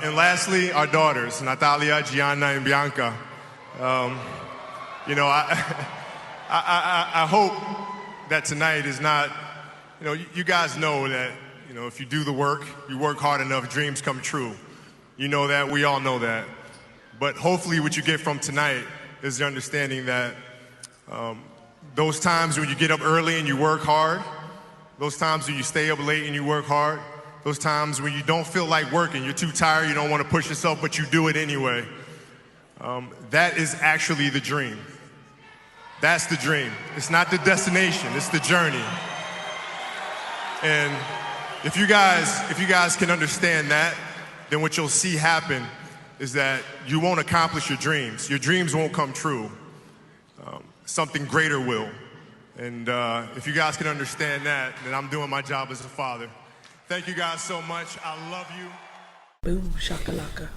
And lastly, our daughters, Natalia, Gianna, and Bianca. I hope that tonight is not, you guys know that, if you do the work, you work hard enough, dreams come true. You know that, we all know that. But hopefully what you get from tonight is the understanding that those times when you get up early and you work hard, those times when you stay up late and you work hard, those times when you don't feel like working, you're too tired, you don't want to push yourself, but you do it anyway. That is actually the dream. That's the dream. It's not the destination, it's the journey. And if you guys can understand that, then what you'll see happen is that you won't accomplish your dreams. Your dreams won't come true. Something greater will. And if you guys can understand that, then I'm doing my job as a father. Thank you guys so much. I love you. Boom, shakalaka.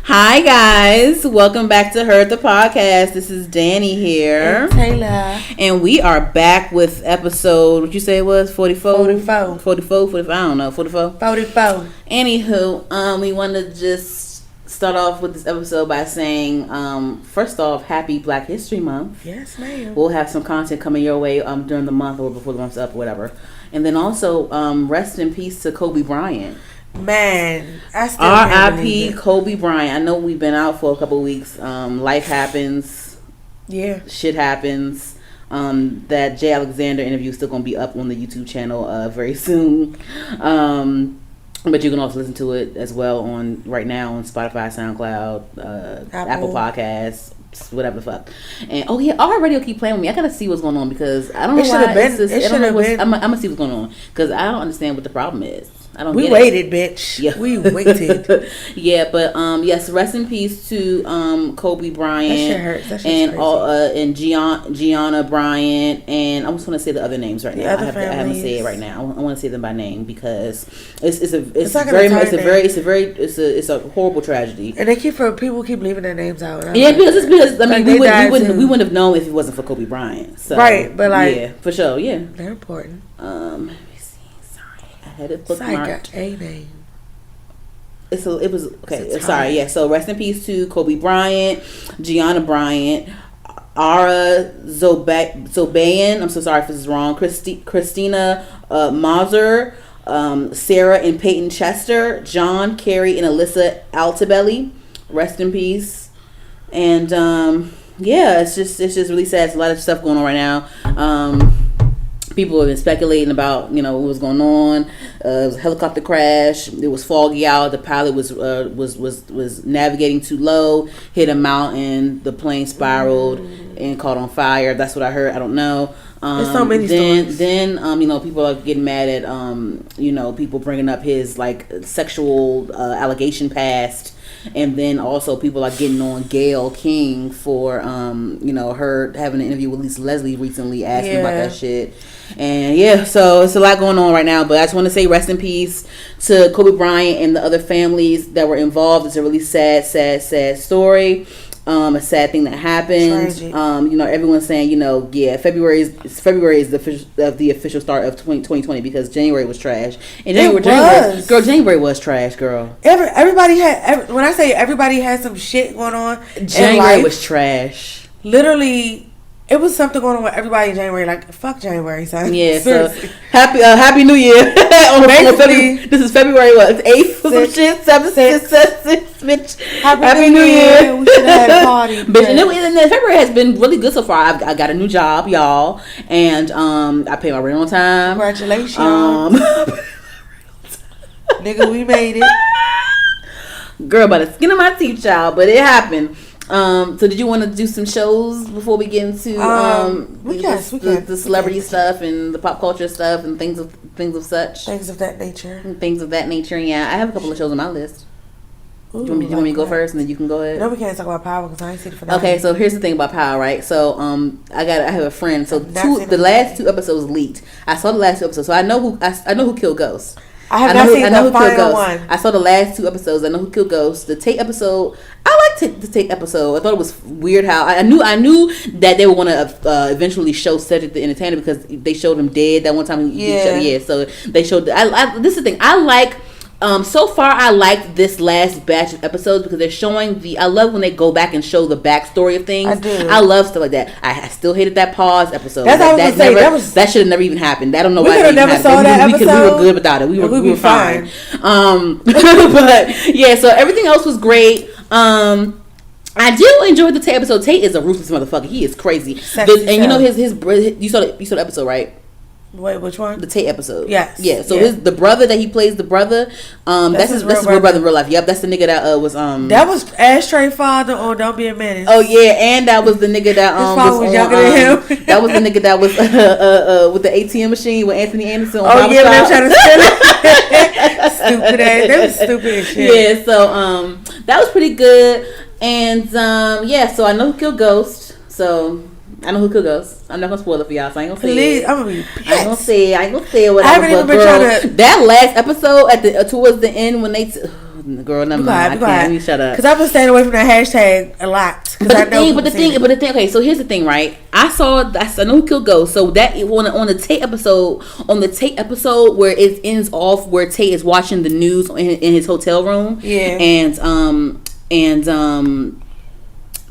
Hi guys, welcome back to Heard the Podcast. This is Danny here. And Taylor. And we are back with episode, what you say it was? 44? 44, I don't know, 44? 44. Anywho, we wanted to just start off with this episode by saying, first off, happy Black History Month. Yes, ma'am. We'll have some content coming your way during the month or before the month's up or whatever. And then also, rest in peace to Kobe Bryant. Man, I still R.I.P. Kobe Bryant. I know we've been out for a couple of weeks. Life happens. Yeah. Shit happens. That Jay Alexander interview is still going to be up on the YouTube channel very soon. But you can also listen to it as well right now on Spotify, SoundCloud, Apple Podcasts, whatever the fuck. And our radio keep playing with me. I gotta see what's going on because I don't know why. It should have been. I'm gonna see what's going on because I don't understand what the problem is. I don't. We waited, bitch. Yeah. We waited. Yeah, but yes, rest in peace to Kobe Bryant. That shit hurts. That shit's crazy. And Gianna Bryant, and I just want to say the other names right now. I haven't said it right now. I want to say them by name because it's a horrible tragedy. And people keep leaving their names out. Yeah, because we wouldn't have known if it wasn't for Kobe Bryant. So, right, but yeah, for sure, yeah, they're important. I had it bookmarked. A name. It was okay. Sorry, yeah. So rest in peace to Kobe Bryant, Gianna Bryant, Ara Zobayan. I'm so sorry if this is wrong. Christina Mazur, Sarah and Peyton Chester, John, Carrie, and Alyssa Altobelli. Rest in peace. And yeah, it's just really sad. It's a lot of stuff going on right now. People have been speculating about, what was going on. It was a helicopter crash. It was foggy out. The pilot was navigating too low, hit a mountain. The plane spiraled and caught on fire. That's what I heard. I don't know. There's so many stories. Then people are getting mad at, people bringing up his, sexual allegation past. And then also people are getting on Gayle King for, her having an interview with Lisa Leslie recently asking about that shit. And yeah, so it's a lot going on right now. But I just want to say rest in peace to Kobe Bryant and the other families that were involved. It's a really sad story. A sad thing that happened. Tragic. Everyone's saying, February is the official start of 2020 because January was trash. And January was trash, girl. Everybody when I say everybody had some shit going on, January was trash. Literally, it was something going on with everybody in January. Fuck January, son. Yeah, so happy New Year. This is February, what? 8th or some shit? 7th, bitch. Happy New Year. We should have had a party. Bitch, and then February has been really good so far. I got a new job, y'all. And I pay my rent on time. Congratulations. Nigga, we made it. Girl, by the skin of my teeth, child. But it happened. So did you want to do some shows before we get into the celebrity stuff and the pop culture stuff and things of such? Things of that nature. Yeah. I have a couple of shows on my list. Ooh, do you want me to go first and then you can go ahead? No, we can't talk about Power because I ain't seen it for that. Okay, so here's the thing about Power, right? So I have a friend. So the last two episodes leaked. I saw the last two episodes, so I know who killed Ghost. I have not seen the final one. I saw the last 2 episodes. I know who killed Ghost. The Tate episode, I liked the Tate episode. I thought it was weird how I knew that they were going to eventually show Cedric the Entertainer because they showed him dead that one time. So they showed. This is the thing. I like. So far, I liked this last batch of episodes because they're showing I love when they go back and show the backstory of things. I do. I love stuff like that. I still hated that pause episode. That's what I was gonna say. That should have never even happened. I don't know why that never happened. saw that episode. We were good without it. We were fine. But yeah, so everything else was great. I do enjoy the Tate episode. Tate is a ruthless motherfucker. He is crazy. You know his you saw the episode, right? Wait, which one? The Tate episode. Yes. Yeah. So the brother that he plays, the brother, that's his real brother in real life. Yep, that's the nigga that was That was Ashtray father on Don't Be a Menace. Oh yeah, and that was the nigga that his father was younger than him. That was the nigga that was with the ATM machine with Anthony Anderson. Oh yeah, when they trying to steal it. Stupid ass. That was stupid as shit. Yeah. So that was pretty good, and so I know who killed Ghost. So. I know who killed Ghost. I'm not gonna spoil it for y'all, so I ain't gonna say it. I'm gonna be pissed. I ain't gonna say it. Whatever. I haven't even been trying to. That last episode towards the end when they. Girl, never mind. Let me shut up. Because I've been staying away from that hashtag a lot. But the thing. Okay, so here's the thing, right? I know who killed Ghost. So that on the Tate episode where it ends off where Tate is watching the news in his hotel room. Yeah. And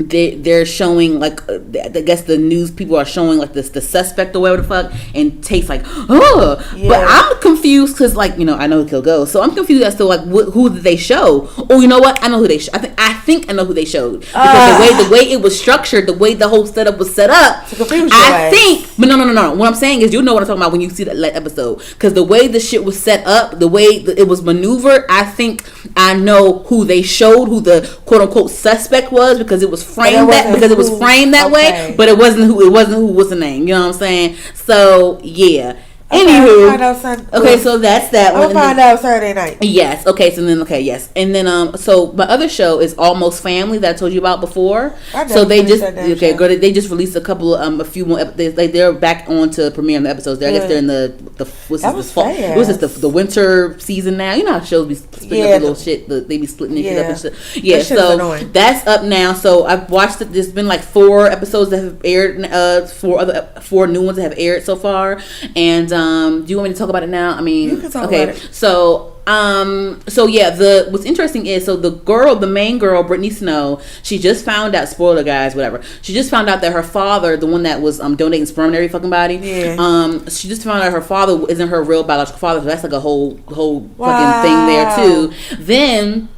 they're showing like I guess the news people are showing like the suspect or whatever the fuck, and Tate's like, oh, yeah. But I'm confused because like I know who killed Ghost, so I'm confused as to like who did they show? Oh, you know what? I know who they showed. I think I know who they showed because the way it was structured, the way the whole setup was set up. I think, but no. What I'm saying is, you know what I'm talking about when you see that episode, because the way the shit was set up, the way it was maneuvered, I think I know who they showed, who the quote unquote suspect was, because it was framed that way, but it wasn't who was the name. You know what I'm saying? So yeah. Anywho, okay, so that's that one. I'll find out Saturday night. Yes. Okay. So then, yes, and then so my other show is Almost Family that I told you about before. So they just they just released a few more. They're back on to premiering the episodes. I guess they're in the the winter season now. You know how shows be splitting up the little shit. They be splitting this shit up and shit. Yeah. So that's up now. So I've watched it. There's been like 4 episodes that have aired. 4 new ones that have aired so far, and. Do you want me to talk about it now? I mean, you can talk about it. So yeah, what's interesting is the main girl, Brittany Snow, she just found out, spoiler guys, whatever. She just found out that her father, the one that was donating sperm and every fucking body, she just found out her father isn't her real biological father. So that's like a whole fucking thing there too. Then.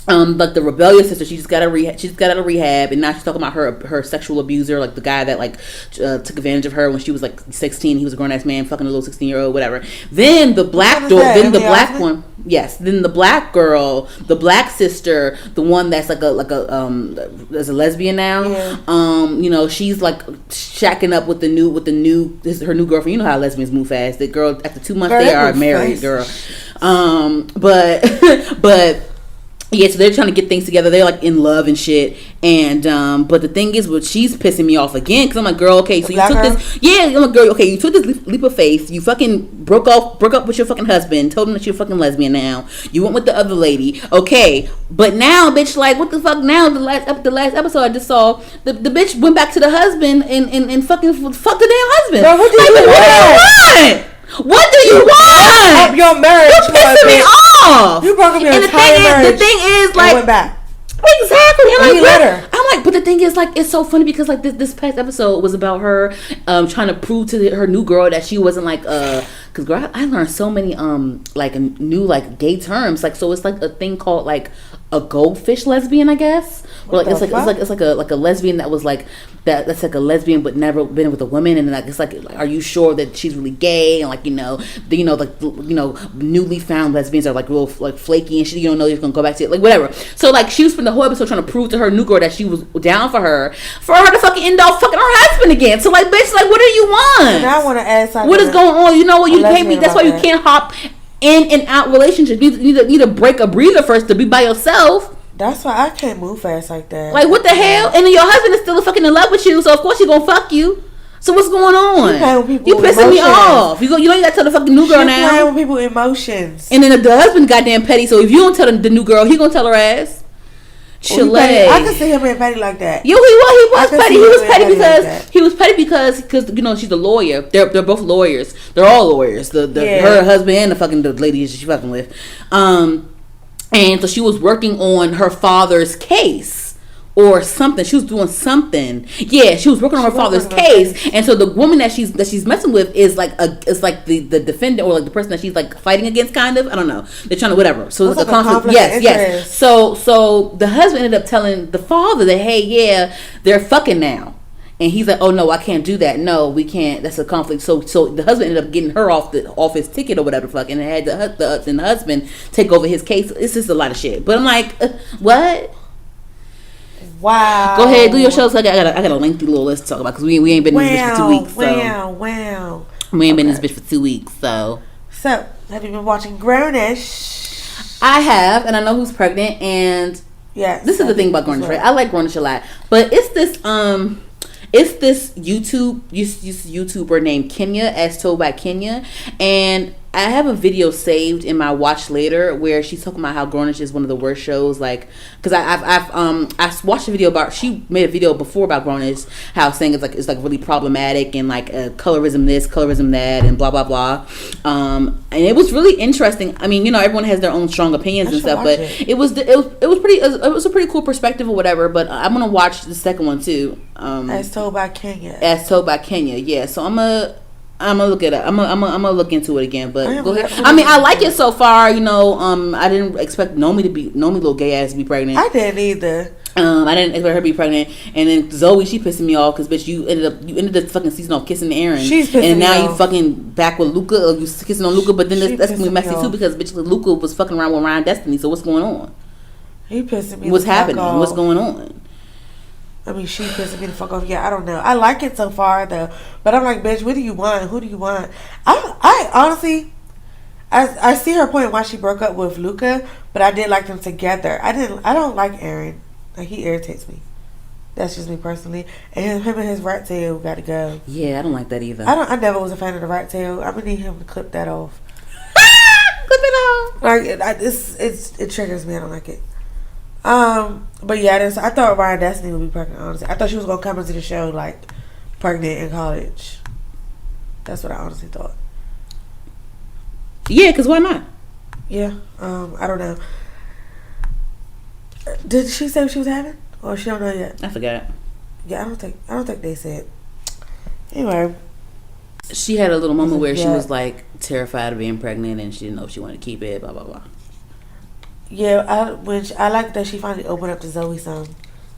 Like the rebellious sister, she just got out of rehab, and now she's talking about her sexual abuser, like the guy that like took advantage of her when she was like 16. He was a grown ass man fucking a little 16-year-old, whatever. Then the black then the black girl, the black sister, the one that's like as a lesbian now. Yeah. She's like shacking up with her new girlfriend. You know how lesbians move fast. The girl after 2 months they are married, girl. But. Yeah, so they're trying to get things together. They're like in love and shit. And but the thing is, she's pissing me off again because I'm like, girl, okay, so you took this. Yeah, I'm like, girl, okay, you took this leap of faith. You fucking broke up with your fucking husband. Told him that you're a fucking lesbian now. You went with the other lady, okay? But now, bitch, like, what the fuck? Now the last episode I just saw, the bitch went back to the husband and fucking fucked the damn husband. Bro, what do you want? What do you want? Up your marriage. You pissing me off. You broke up your entire marriage. The thing is, like, went back. Exactly. I'm like, but the thing is, like, it's so funny because like this past episode was about her trying to prove to her new girl that she wasn't like because girl, I learned so many like new like gay terms, like, so it's like a thing called like a goldfish lesbian, I guess. Or like it's like a lesbian that was like that's like a lesbian but never been with a woman, and like it's like are you sure that she's really gay, and like newly found lesbians are like real like flaky and shit, you don't know you're gonna go back to it, like whatever. So like she was spending the whole episode trying to prove to her new girl that she was down for her to fucking end off fucking her husband again. So like, bitch, like, what do you want? Now I want to ask something. What is going on? You know what, you pay me, that's why you can't hop in and out relationships. You need to break a breather first to be by yourself. That's why I can't move fast like that. Like, what the hell? And then your husband is still fucking in love with you, so of course he's gonna fuck you. So what's going on? She playing with people You pissing me emotions. off. You know you gotta tell the fucking new girl She now. playing with people emotions. And then the husband goddamn petty. So if you don't tell the new girl, he gonna tell her ass. Chile. I can see him being petty like that. Yo, he was petty. He was petty because like he was petty because you know she's a lawyer. They're both lawyers. They're all lawyers. Her husband and the lady she fucking with. And so she was working on her father's case. Or something. She was doing something. Yeah, she was working on her father's case. And so the woman that she's messing with is like the defendant or like the person that she's like fighting against, kind of. I don't know. They're trying to whatever. So it's a conflict. Yes. So the husband ended up telling the father that, hey, yeah, they're fucking now. And he's like, oh no, I can't do that. No, we can't. That's a conflict. So the husband ended up getting her off his ticket or whatever the fuck, and had the husband take over his case. It's just a lot of shit. But I'm like, what? Wow. Go ahead, do your show. So I got a lengthy little list to talk about because we ain't been in this bitch for 2 weeks. Wow. We ain't been in this bitch for 2 weeks. So have you been watching Grownish? I have, and I know who's pregnant. And yes, this is the thing about Grownish, right? I like Grownish a lot, but it's this YouTuber named Kenya, as told by Kenya, and I have a video saved in my watch later where she's talking about how Grownish is one of the worst shows. Like, because I've watched a video about, she made a video before about Grownish, how saying it's like really problematic and like colorism this, colorism that, and blah blah blah. And it was really interesting. I mean, you know, everyone has their own strong opinions and stuff, but it was a pretty cool perspective or whatever. But I'm gonna watch the second one too. As told by Kenya. Yeah. So I'm gonna look it up. I'm gonna look into it again. But go ahead. I mean, I like it so far. You know, I didn't expect Nomi little gay ass to be pregnant. I didn't either. I didn't expect her to be pregnant. And then Zoe, she pissing me off because bitch, you ended the fucking season off kissing Aaron. She's pissing and now me you off. fucking back with Luca. Or you kissing on Luca, but then that's gonna be messy too because bitch, Luca was fucking around with Ryan Destiny. So what's going on? He pissing me. What's happening? Off. What's going on? I mean, she pissing me the fuck off. Yeah, I don't know. I like it so far though, but I'm like, bitch, what do you want? Who do you want? I honestly, I see her point why she broke up with Luca, but I did like them together. I don't like Aaron. Like, he irritates me. That's just me personally. And him and his rat tail got to go. Yeah, I don't like that either. I never was a fan of the rat tail. I'm gonna need him to clip that off. Clip it off. Like, it triggers me. I don't like it. But yeah, I thought Ryan Destiny would be pregnant, honestly. I thought she was gonna come into the show like pregnant in college. That's what I honestly thought. Yeah, because why not? Yeah. I don't know. Did she say what she was having? Or she don't know yet? I forgot. Yeah, I don't think they said. Anyway. She had a little moment where she was like terrified of being pregnant and she didn't know if she wanted to keep it, blah blah blah. Yeah, I like that she finally opened up to Zoe some,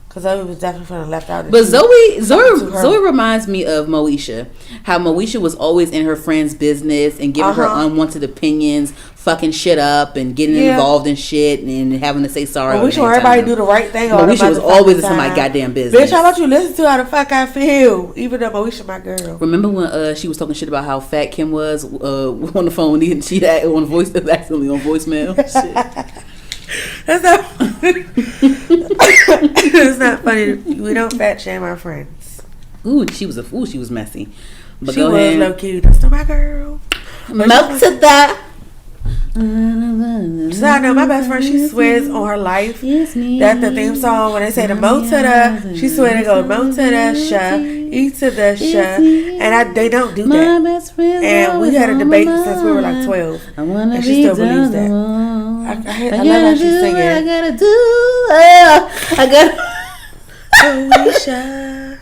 because Zoe was definitely feeling left out. But Zoe reminds me of Moesha. How Moesha was always in her friend's business and giving her unwanted opinions, fucking shit up and getting involved in shit and having to say sorry. Moesha want everybody to do the right thing. Moesha was always in somebody's goddamn business. Bitch, how about you listen to how the fuck I feel? Even though Moesha my girl. Remember when she was talking shit about how fat Kim was on the phone and she had on voice accidentally on voicemail? Shit. That's not funny. It's not funny. We don't fat shame our friends. Ooh, she was a fool. She was messy. But she was low key. That's not my girl. Milk to that. So I know my best friend, she swears on her life that the theme song, when they say the mo to the, she swear they go mo to the sha, e to the sha, and they don't do that. And we had a debate since we were like 12, and she still believes that. I love how she's singing. I gotta do. Moesha.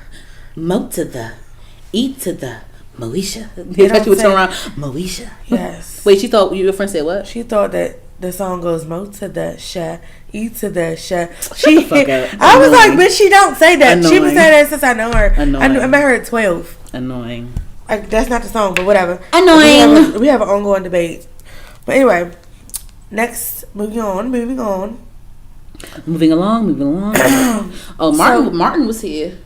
Mo to the, e to the. Moesha. That's what you turn around. Moesha. Yes. Wait, she thought your friend said what? She thought that the song goes mo to the sha, e to the sha. I was like, bitch, she don't say that. Annoying. She been saying that since I know her. I met her at 12. Annoying. Like, that's not the song, but whatever. Annoying. We have an ongoing debate. But anyway, next, moving on. Moving along. Oh, Martin was here.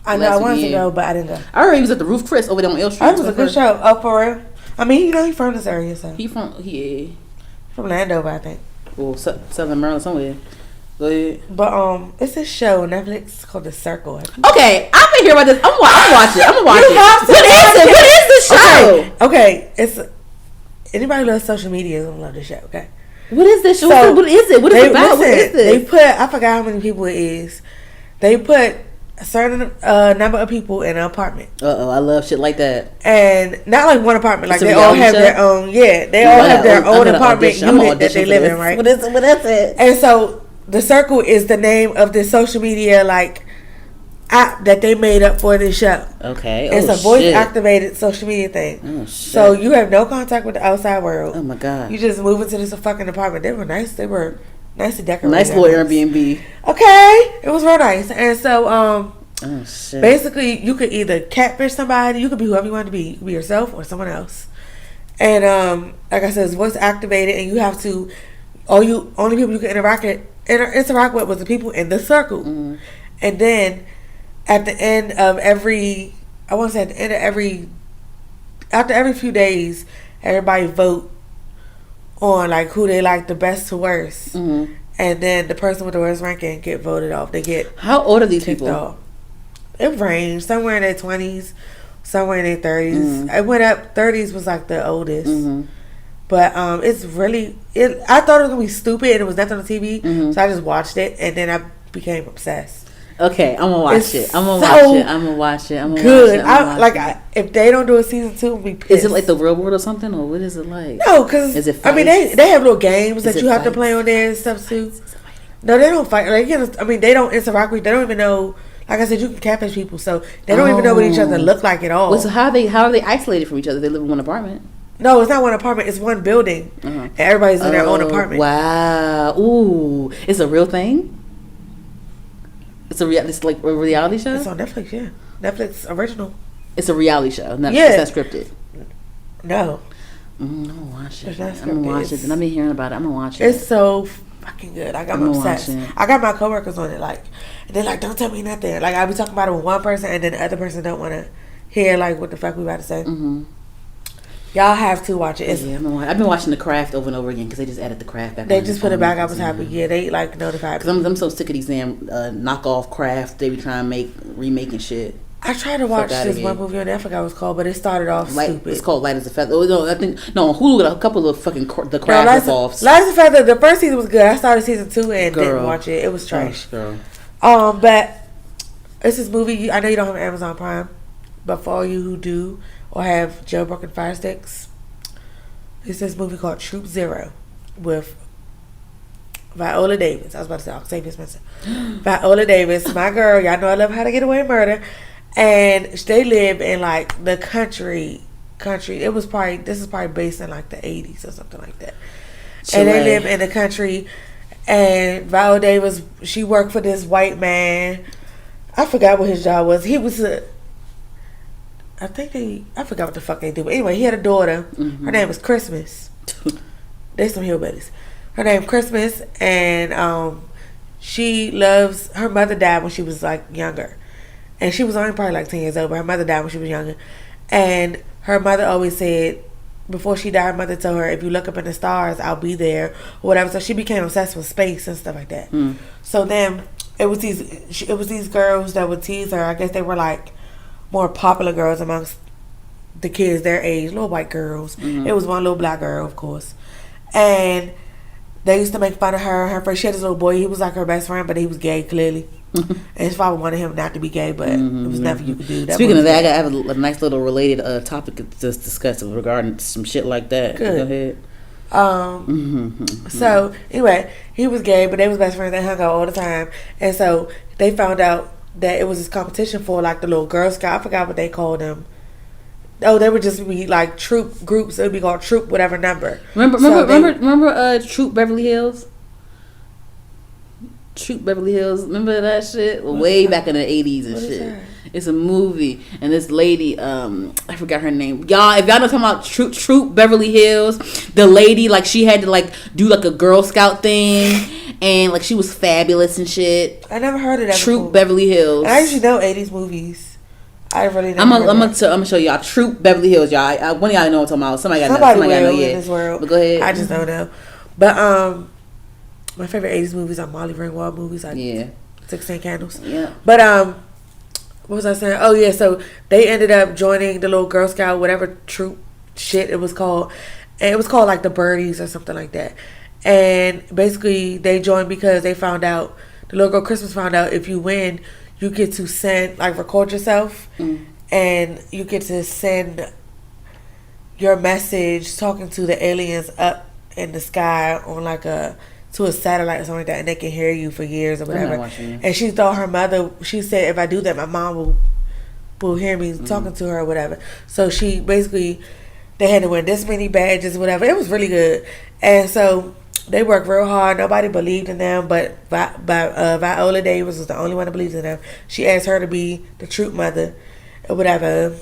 I know I wanted to go, but I didn't go. I heard he was at the Roof Chris over there on L Street. That was a good show. Oh, for real? I mean, he's from this area, so. He from From Landover, I think. Well, Southern Maryland somewhere. Go ahead. But it's a show on Netflix called The Circle. Okay, I've been hearing about this. I'm gonna watch it. You have to. What is it? What is this show? Okay. It's anybody who loves social media is gonna love this show. Okay. What is this show? What is it? What is it about? What is this? They put, I forgot how many people it is. They put a certain number of people in an apartment. I love shit like that. And not like one apartment, like they all have their own. Yeah, they all have their own apartment unit that they live in, right? What is it? And so The Circle is the name of the social media like app that they made up for this show. Okay. It's a voice activated social media thing. Oh, shit. So you have no contact with the outside world. Oh my god. You just move into this fucking apartment. They were nice. They were nicely decorated. Nice little Airbnb. Okay. It was real nice. And so oh shit. basically you could either catfish somebody, you could be whoever you want to be. You could be yourself or someone else. And like I said, it's voice activated, and you have to only people you can interact with was the people in the circle. Mm-hmm. And then at the end of after every few days, everybody vote on like who they like the best to worst. Mm-hmm. And then the person with the worst ranking get voted off. They get how old are these people? Off. It ranged somewhere in their 20s, somewhere in their 30s. Mm-hmm. It went up. 30s was like the oldest. Mm-hmm. But it's really I thought it was gonna be stupid and it was nothing on TV, mm-hmm. so I just watched it and then I became obsessed. Okay, I'm gonna watch it. I'm gonna watch it. Good. If they don't do a season 2, I'll be pissed. Is it like the real world or something, or what is it like? No, because I mean they have little games that you have to play on there and stuff too. No, they don't fight. Like, they don't interact with. They don't even know. Like I said, you can catfish people, so they don't even know what each other look like at all. Well, so how are they isolated from each other? They live in one apartment. No, it's not one apartment. It's one building. Uh-huh. And everybody's in their own apartment. Wow. Ooh, it's a real thing. It's like a reality show? It's on Netflix, yeah. Netflix original. It's a reality show. It's not scripted. No. I'm gonna watch it. I'm gonna watch it. And I've been hearing about it. I'm gonna watch it. It's so fucking good. I'm obsessed. I got my coworkers on it, like, and they're like, don't tell me nothing. Like, I'll be talking about it with one person, and then the other person don't want to hear, like, what the fuck we about to say. Mm-hmm. Y'all have to watch it. Yeah, I've been watching The Craft over and over again because they just added The Craft back. They just put it back. I was happy. Yeah, they like notified. Because I'm so sick of these damn knockoff Craft. They be trying to remaking shit. I tried to watch this one movie on Netflix. I forgot what it was called, but it started off stupid. It's called Light as a Feather. Oh, no, I think on Hulu got a couple of fucking The Craft ripoffs. Light as a Feather. The first season was good. I started season 2 and didn't watch it. It was trash. Girl. But it's this movie. I know you don't have Amazon Prime, but for all you who do or have jailbroken Fire Sticks. It's this movie called Troop Zero with Viola Davis. I was about to say Octavia Spencer. Viola Davis, my girl. Y'all know I love How to Get Away with Murder. And they live in like the country. This is probably based in like the 80s or something like that. Chile. And they live in the country. And Viola Davis, she worked for this white man. I forgot what his job was. He was I forgot what the fuck they do. But anyway, he had a daughter. Mm-hmm. Her name was Christmas. They some hillbillies. Her name Christmas, and her mother died when she was like younger. And she was only probably like 10 years old, but her mother died when she was younger. And her mother always said, before she died, her mother told her, if you look up in the stars, I'll be there, or whatever. So she became obsessed with space and stuff like that. Mm. So then it was these girls that would tease her. I guess they were like more popular girls amongst the kids their age, little white girls. Mm-hmm. It was one little black girl, of course. And they used to make fun of her. Her first, she had this little boy. He was like her best friend, but he was gay, clearly. Mm-hmm. And his father wanted him not to be gay, but it was nothing you could do. Speaking of that, I have a nice little related topic to discuss regarding some shit like that. Good. Go ahead. So, anyway, he was gay, but they was best friends. They hung out all the time. And so, they found out that it was this competition for like the little Girl Scout. I forgot what they called them. Oh, they would just be like troop groups. It would be called troop whatever number. Remember Troop Beverly Hills? Troop Beverly Hills. Remember that shit? Way back in the 80s and shit. It's a movie, and this lady, I forgot her name. Y'all, if y'all know talking about Troop Beverly Hills, the lady, like, she had to like do like a Girl Scout thing, and like she was fabulous and shit. I never heard of that. Troop Beverly Hills. I usually know 80s movies. I really never. I'm gonna show y'all Troop Beverly Hills, y'all. One of y'all know what I'm talking about. Somebody got to know. In this world. But go ahead. I just don't know. But My favorite 80s movies are Molly Ringwald movies. Yeah. 16 Candles. Yeah. But what was I saying? Oh yeah, so they ended up joining the little Girl Scout whatever troop shit it was called, and it was called like the Birdies or something like that. And basically they joined because they found out, the little girl Christmas found out, if you win, you get to send, like, record yourself, and you get to send your message talking to the aliens up in the sky on like to a satellite or something like that, and they can hear you for years or whatever. And she thought her mother, she said, if I do that, my mom will hear me talking to her or whatever. So she basically, they had to win this many badges, whatever. It was really good. And so they worked real hard. Nobody believed in them, but Viola Davis was the only one that believed in them. She asked her to be the troop mother or whatever.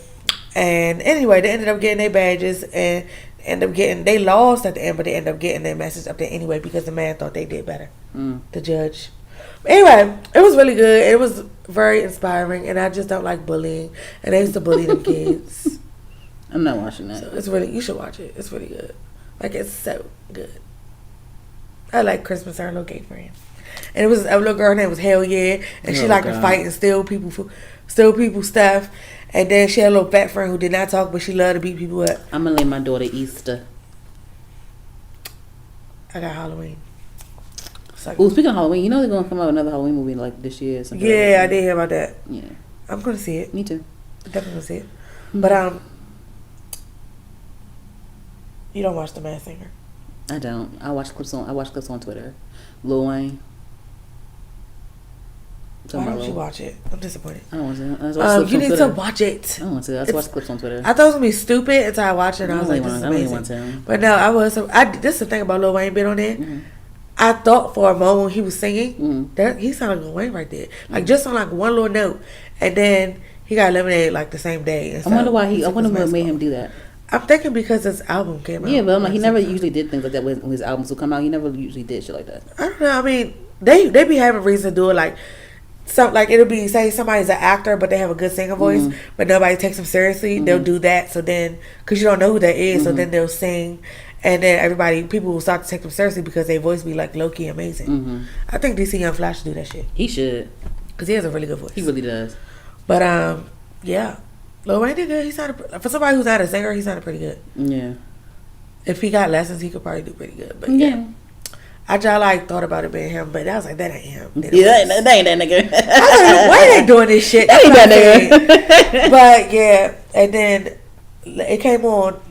And anyway, they ended up getting their badges and they lost at the end, but they ended up getting their message up there anyway because the man thought they did better. The judge. But anyway, it was really good. It was very inspiring, and I just don't like bullying. And they used to bully them kids. I'm not watching that. So it's really, you should watch it. It's really good. Like, it's so good. I like Christmas, her little gay friend. And it was a little girl, her name was Hell Yeah, and she liked to fight and steal people stuff. And then she had a little fat friend who did not talk, but she loved to beat people up. I'm gonna name my daughter Easter. I got Halloween. Oh, speaking of Halloween, you know they're gonna come out with another Halloween movie like this year. Yeah, like I did hear about that. Yeah, I'm gonna see it. Me too. Definitely gonna see it. But you don't watch The Masked Singer? I don't. I watch clips on Twitter. Lil Wayne. Why don't you watch it? I'm disappointed. I don't want to. You need to watch it. I don't want to. I just watch clips on Twitter. I thought it was gonna be stupid until I watched it, and I was like, "This is amazing." But no, I was. This is the thing about Lil Wayne being on there. I thought for a moment when he was singing that he sounded like Lil Wayne right there, like just on like one little note, and then he got eliminated like the same day. And I wonder why I wonder what made him do that. I'm thinking because his album came out. Yeah, but I'm like, he never usually did things like that when his albums would come out. He never usually did shit like that. I don't know. I mean, they be having reason to do it, like. Like it'll be, say somebody's an actor but they have a good singer voice, but nobody takes them seriously. They'll do that, so then because you don't know who that is, so then they'll sing, and then people will start to take them seriously because their voice be like low key amazing. I think DC Young Flash should do that shit. He should, because he has a really good voice. He really does. But yeah, Lil Wayne did good. He sounded, for somebody who's not a singer, he sounded pretty good. Yeah, if he got lessons, he could probably do pretty good. But yeah. I just like thought about it being him, but I was like, that ain't him. That ain't that nigga. I was like, why they doing this shit? That ain't that nigga. But yeah, and then it came on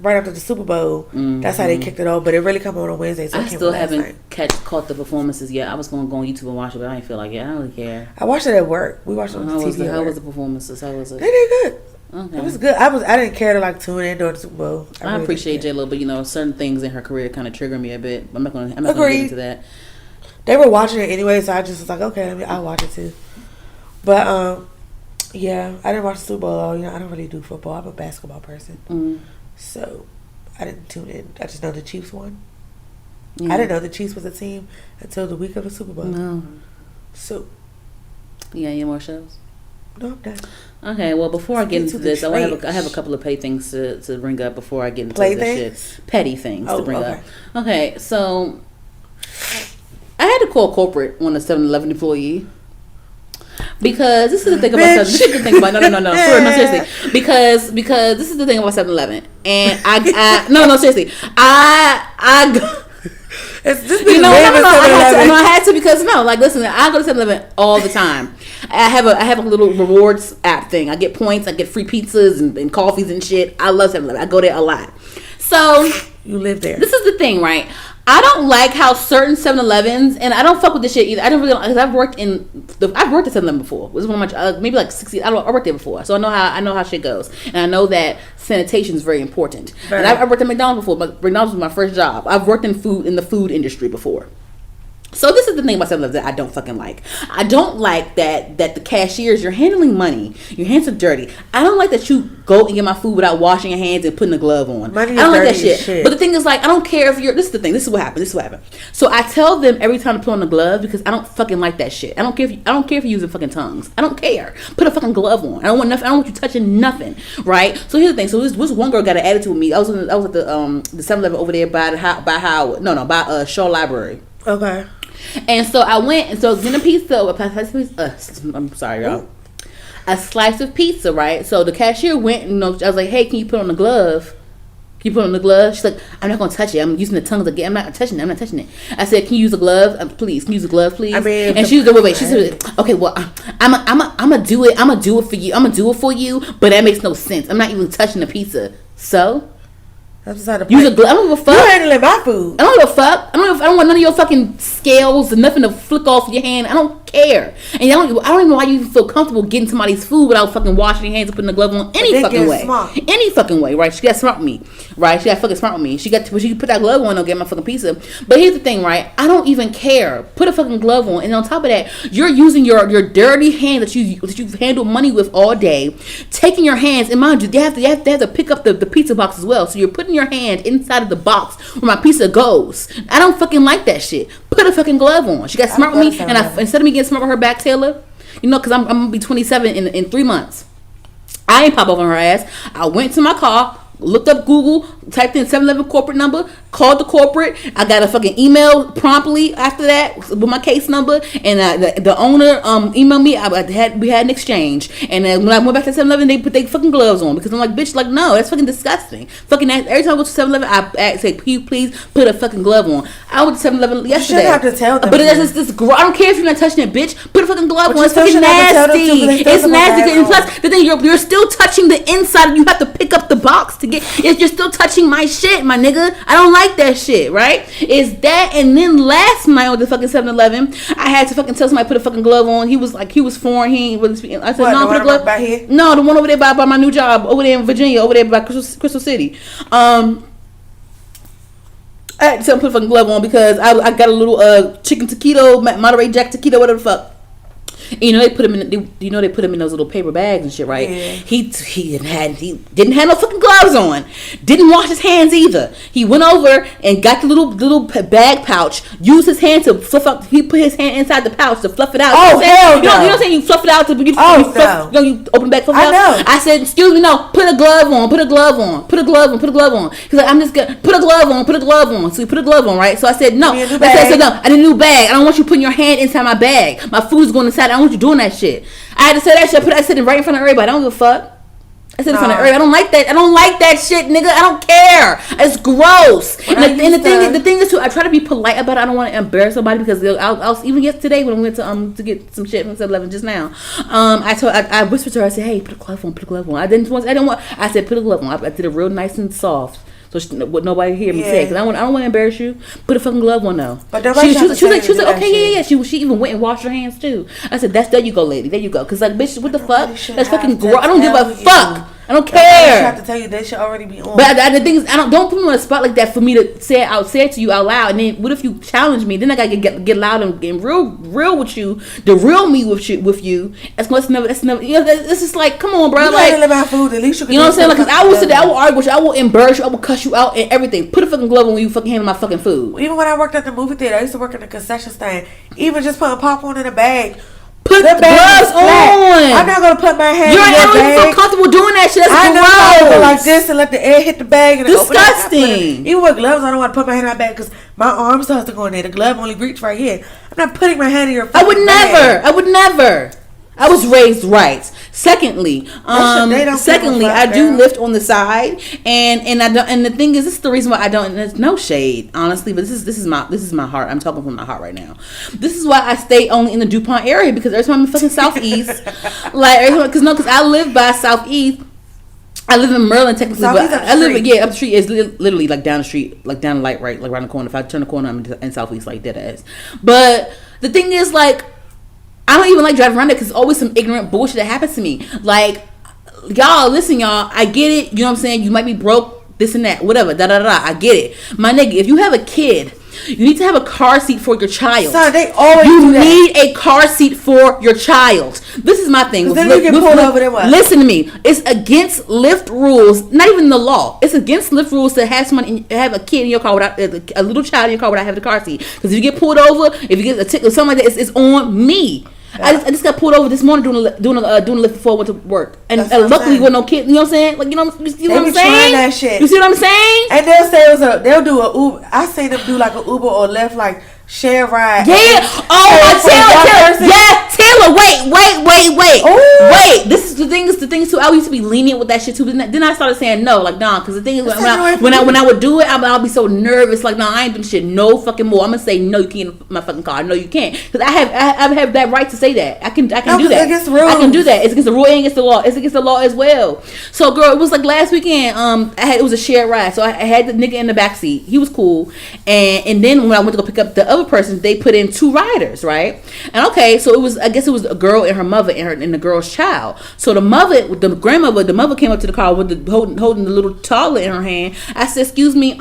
right after the Super Bowl. That's how they kicked it off. But it really come on Wednesday. So I still haven't caught the performances yet. I was going to go on YouTube and watch it, but I didn't feel like it. I don't really care. I watched it at work. We watched it on TV. How was the performances? How was it? They did good. Okay. It was good. I didn't care to like tune in during the Super Bowl. I really appreciate J-Lo, but certain things in her career kind of trigger me a bit. I'm not gonna get into that. They were watching it anyway, so I just was like, okay, I'll watch it too. But yeah, I didn't watch the Super Bowl. I don't really do football. I'm a basketball person, so I didn't tune in. I just know the Chiefs won. I didn't know the Chiefs was a team until the week of the Super Bowl. No. So. You got any more shows? No, I'm done. Okay, well, before I get into this, I have a couple of things to bring up before I get into this shit. Petty things to bring up. Okay, so I had to call corporate on a 7-Eleven employee because this is the thing about no, seriously, because this is the thing about 7-Eleven, and I seriously, I it's just I had to because listen, I go to 7-Eleven all the time. I have a little rewards app thing. I get points. I get free pizzas and coffees and shit. I love 7-Eleven. I go there a lot. So you live there. This is the thing, right? I don't like how certain 7-Elevens, and I don't fuck with this shit either. I don't really, because I've worked at 7-Eleven before. It was one of my maybe like 60. I worked there before, so I know how shit goes, and I know that sanitation is very important. Right. And I worked at McDonald's before, but McDonald's was my first job. I've worked in the food industry before. So this is the thing about 7-Eleven that I don't fucking like. I don't like that the cashiers, you're handling money. Your hands are dirty. I don't like that you go and get my food without washing your hands and putting a glove on. I don't like that shit. But the thing is, I don't care if you're. This is the thing. This is what happened. So I tell them every time to put on the glove because I don't fucking like that shit. I don't care if you're using fucking tongues. I don't care. Put a fucking glove on. I don't want nothing. I don't want you touching nothing. Right. So here's the thing. So this one girl got an attitude with me. I was at the 7-Eleven over there by Shaw Library. Okay. And so I went, and so getting a pizza, I'm sorry, y'all. A slice of pizza, right? So the cashier went, and I was like, hey, can you put on the glove? Can you put on the glove? She's like, I'm not gonna touch it. I'm using the tongue again. I'm not touching it. I said, can you use a glove? Please, can you use a glove, please? I mean, and she was like, wait. She said, okay, well, I'm gonna do it. I'm gonna do it for you. I'm gonna do it for you. But that makes no sense. I'm not even touching the pizza. So that's beside the use a glove. I don't give a fuck. You handling my food. I don't give a fuck. I don't want none of your fucking scales and nothing to flick off your hand. I don't care. And I don't even know why you even feel comfortable getting somebody's food without fucking washing your hands and putting the glove on any fucking way. Smart. Any fucking way, right? She got smart with me, right? She got fucking smart with me. She put that glove on, I'll get my fucking pizza. But here's the thing, right? I don't even care. Put a fucking glove on, and on top of that, you're using your dirty hand that you've handled money with all day, taking your hands, and mind you, they have to pick up the pizza box as well. So you're putting your hand inside of the box where my pizza goes. I don't fucking like that shit. Put a fucking glove on. She got smart with me, and instead of me getting smart with her back, Taylor, because I'm gonna be 27 in 3 months. I ain't pop over her ass. I went to my car, looked up Google, typed in 7-Eleven corporate number, called the corporate. I got a fucking email promptly after that with my case number, and the owner emailed me. We had an exchange, and then when I went back to 7-Eleven, they put their fucking gloves on because I'm like, bitch, like no, that's fucking disgusting. Fucking every time I go to 7-Eleven, I say, can you please put a fucking glove on? I went to 7-Eleven yesterday. You shouldn't have to tell them. But it's this. I don't care if you're not touching it, bitch. Put a fucking glove on. It's fucking nasty. It's nasty. And plus, the thing you're still touching the inside. You have to pick up the box to get. You're still touching my shit, my nigga. I don't like that shit, right? Is that, and then last night with the fucking 7-Eleven, I had to fucking tell somebody to put a fucking glove on. He was foreign. He ain't really speaking. I said, no, put a glove. By here? No, the one over there by my new job over there in Virginia, over there by Crystal City. I had to tell him to put a fucking glove on because I got a little chicken taquito, Monterey Jack taquito, whatever the fuck. And, they put him in. They put him in those little paper bags and shit, right? Yeah. He didn't have no fucking gloves on. Didn't wash his hands either. He went over and got the little bag pouch. Used his hand to fluff out. He put his hand inside the pouch to fluff it out. Oh hell no! You know what I'm saying? You fluff it out to you open back. Fluff it out. I know. I said, excuse me, no. Put a glove on. Put a glove on. Put a glove on. Put a glove on. He's like, I'm just gonna put a glove on. Put a glove on. So he put a glove on, right? So I said no. I said no. I need a new bag. I don't want you putting your hand inside my bag. My food's going inside. I don't want you doing that shit. I had to say that shit. I said it right in front of everybody. I don't give a fuck. I said it in front of everybody. I don't like that. I don't like that shit, nigga. I don't care. It's gross. And the thing is too, I try to be polite about it. I don't want to embarrass somebody because I'll even yesterday when I went to get some shit from 7-Eleven just now. I whispered to her. I said, hey, put a glove on. Put a glove on. I said, put a glove on. I did it real nice and soft. So what nobody hear me say, because I don't want to embarrass you. Put a fucking glove on though. But she was like, okay, yeah. She even went and washed her hands too. I said, there you go, lady. There you go. Because like, bitch, what the fuck? That's fucking gross. I don't give a fuck. I don't care. I have to tell you they should already be on. But the thing is, don't put me on a spot like that for me to say it to you out loud. And then what if you challenge me? Then I gotta get loud and get real with you. The real me with you. That's never. This is like, come on, bro. You like, my food. At least you can. You know what I'm saying? Like, cause I will sit there, I will argue with you, I will embarrass you, I will cuss you out and everything. Put a fucking glove on when you fucking handle my fucking food. Even when I worked at the movie theater, I used to work in the concession stand. Even just putting popcorn in a bag. Put the gloves on. I'm not gonna put my hand in your bag. You don't even feel comfortable doing that shit. That's gross. I know, go like this and let the air hit the bag. And disgusting. Even with gloves, I don't want to put my hand in my bag because my arms have to go in there. The glove only reach right here. I'm not putting my hand in your bag. I would never. I was raised right. Secondly, I do lift on the side, and I don't. And the thing is, this is the reason why I don't. And there's no shade, honestly, but this is my heart. I'm talking from my heart right now. This is why I stay only in the DuPont area because every time I'm in fucking Southeast, because I live by Southeast. I live in Maryland technically, but I live up the street. It's literally like down the street, like down the light, right, like around the corner. If I turn the corner, I'm in Southeast, like that ass. But the thing is, like, I don't even like driving around there because it's always some ignorant bullshit that happens to me. Like, y'all, I get it. You know what I'm saying? You might be broke, this and that, whatever, I get it. My nigga, if you have a kid, you need to have a car seat for your child. Son, they always do that. You need a car seat for your child. This is my thing. Then you get pulled over there. What? Listen to me. It's against Lyft rules. Not even the law. It's against Lyft rules to have have a kid in your car without a little child in your car without having the car seat. Because if you get pulled over, if you get a ticket or something like that, it's on me. Yeah. I just got pulled over this morning doing a Lyft before I went to work, and luckily with no kid. You know what I'm saying? Like, you see what I'm saying? That shit. You see what I'm saying? And they'll do a Uber. I seen them do like an Uber or Lyft, like share ride. Yeah. Taylor. Wait. This is the thing. Too. I used to be lenient with that shit too. But then I started saying no, like nah. Because the thing is, when I would do it, I'll be so nervous. Like nah, I ain't doing shit no fucking more. I'm gonna say no. You can't in my fucking car. No, you can't. Because I have that right to say that. I can do that. Against the rules. I can do that. It's against the rule and against the law. It's against the law as well. So girl, it was like last weekend. It was a shared ride. So I had the nigga in the backseat. He was cool. And then when I went to go pick up the other person, they put in 2 riders, right? And okay, so I guess it was a girl and her mother and the girl's child. So the mother came up to the car with holding the little toddler in her hand. I said, "Excuse me,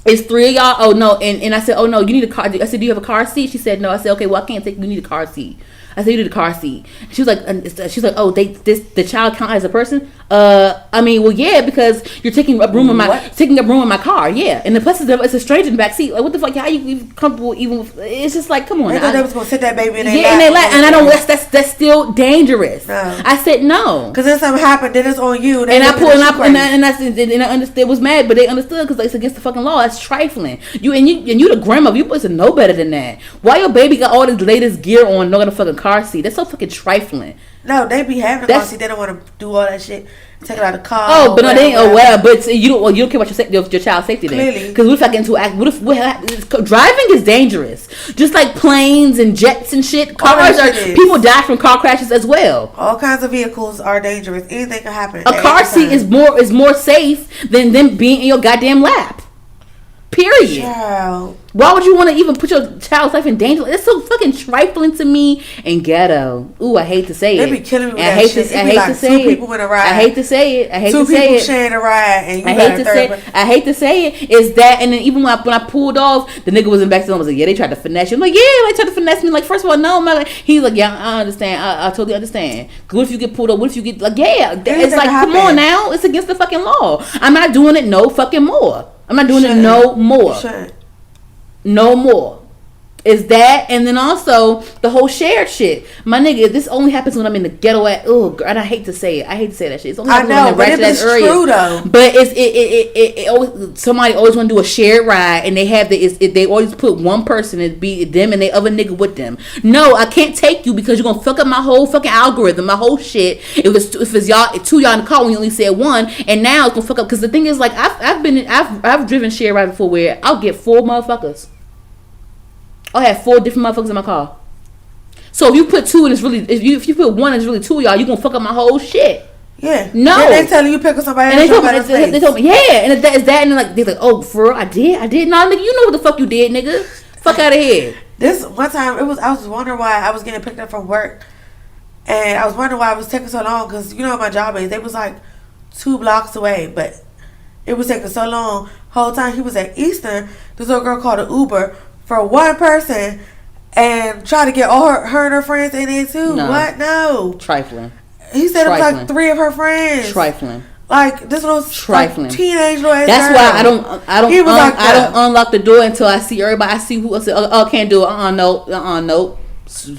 it's 3 of y'all." Oh no, and I said, "Oh no, you need a car." I said, "Do you have a car seat?" She said, "No." I said, "Okay, well I can't take you. You need a car seat." I said, "You need a car seat." She was like, "Oh, the child count as a person?" I mean, well, yeah, because you're taking up room in my car, yeah. And the plus it's a stranger in the back seat. Like, what the fuck? How you comfortable even with? It's just like, come on. They thought they was gonna sit that baby in their lap. Yeah, in their lap, and I don't. That's still dangerous. No. I said no. Because then something happened, then it's on you. And I understood. Was mad, but they understood because it's against the fucking law. It's trifling. You the grandmother. You supposed to know better than that. Why your baby got all this latest gear on, not got a fucking car seat? That's so fucking trifling. No, they be having a car seat. They don't want to do all that shit. Take it out of the car. Oh, but no, they ain't. Oh, well, but you don't care about your child's safety then. Clearly. Because what if I get into act? Driving is dangerous. Just like planes and jets and shit. People die from car crashes as well. All kinds of vehicles are dangerous. Anything can happen. A car seat is more safe than them being in your goddamn lap. Period. Child. Why would you want to even put your child's life in danger? It's so fucking trifling to me and ghetto. Ooh, I hate to say it. They be killing me with I that hate shit. I hate to say it. 2 people in a ride. I hate to say it. I hate 2 to say people it. sharing a ride, and you I got hate a to third. say. I hate to say it. Is that, and then even when I pulled off, the nigga was in back to them. I was like, yeah, they tried to finesse you. I'm like, yeah, they tried to finesse me. Like, first of all, no, man. He's like, yeah, I understand. I totally understand. What if you get pulled up? What if you get like, yeah? It's like, come on now. It's against the fucking law. I'm not doing it no fucking more. I'm not doing it no more. No more. Is that, and then also the whole shared shit. My nigga, this only happens when I'm in the ghetto at. Oh, and I hate to say it. I hate to say that shit. It's only I know, but it's true though. But it always, somebody always want to do a shared ride, and they have they always put one person and be them and they other nigga with them. No, I can't take you because you're gonna fuck up my whole fucking algorithm, my whole shit. If it's y'all 2 y'all in the car when you only said 1, and now it's gonna fuck up because the thing is like I've driven shared ride before where I'll get 4 motherfuckers. I have 4 different motherfuckers in my car. So if you put 2 and it's really, if you put 1 and it's really 2 of y'all, you gonna fuck up my whole shit. Yeah. No. And they telling you pick up somebody and they told me, yeah. And it's that, and they're like, oh, for real, I did. Nah, nigga, you know what the fuck you did, nigga. Fuck out of here. This one time, I was wondering why I was getting picked up from work, and I was wondering why it was taking so long because you know what my job is. They was like 2 blocks away, but it was taking so long. Whole time he was at Eastern, this little girl called an Uber for 1 person and try to get all her and her friends in there too. No. What? No. Trifling. He said it was like 3 of her friends. Trifling. Like this little trifling teenage little ass That's girl. why I don't unlock the door until I see everybody. I see who. I say, oh, can't do it. Nope.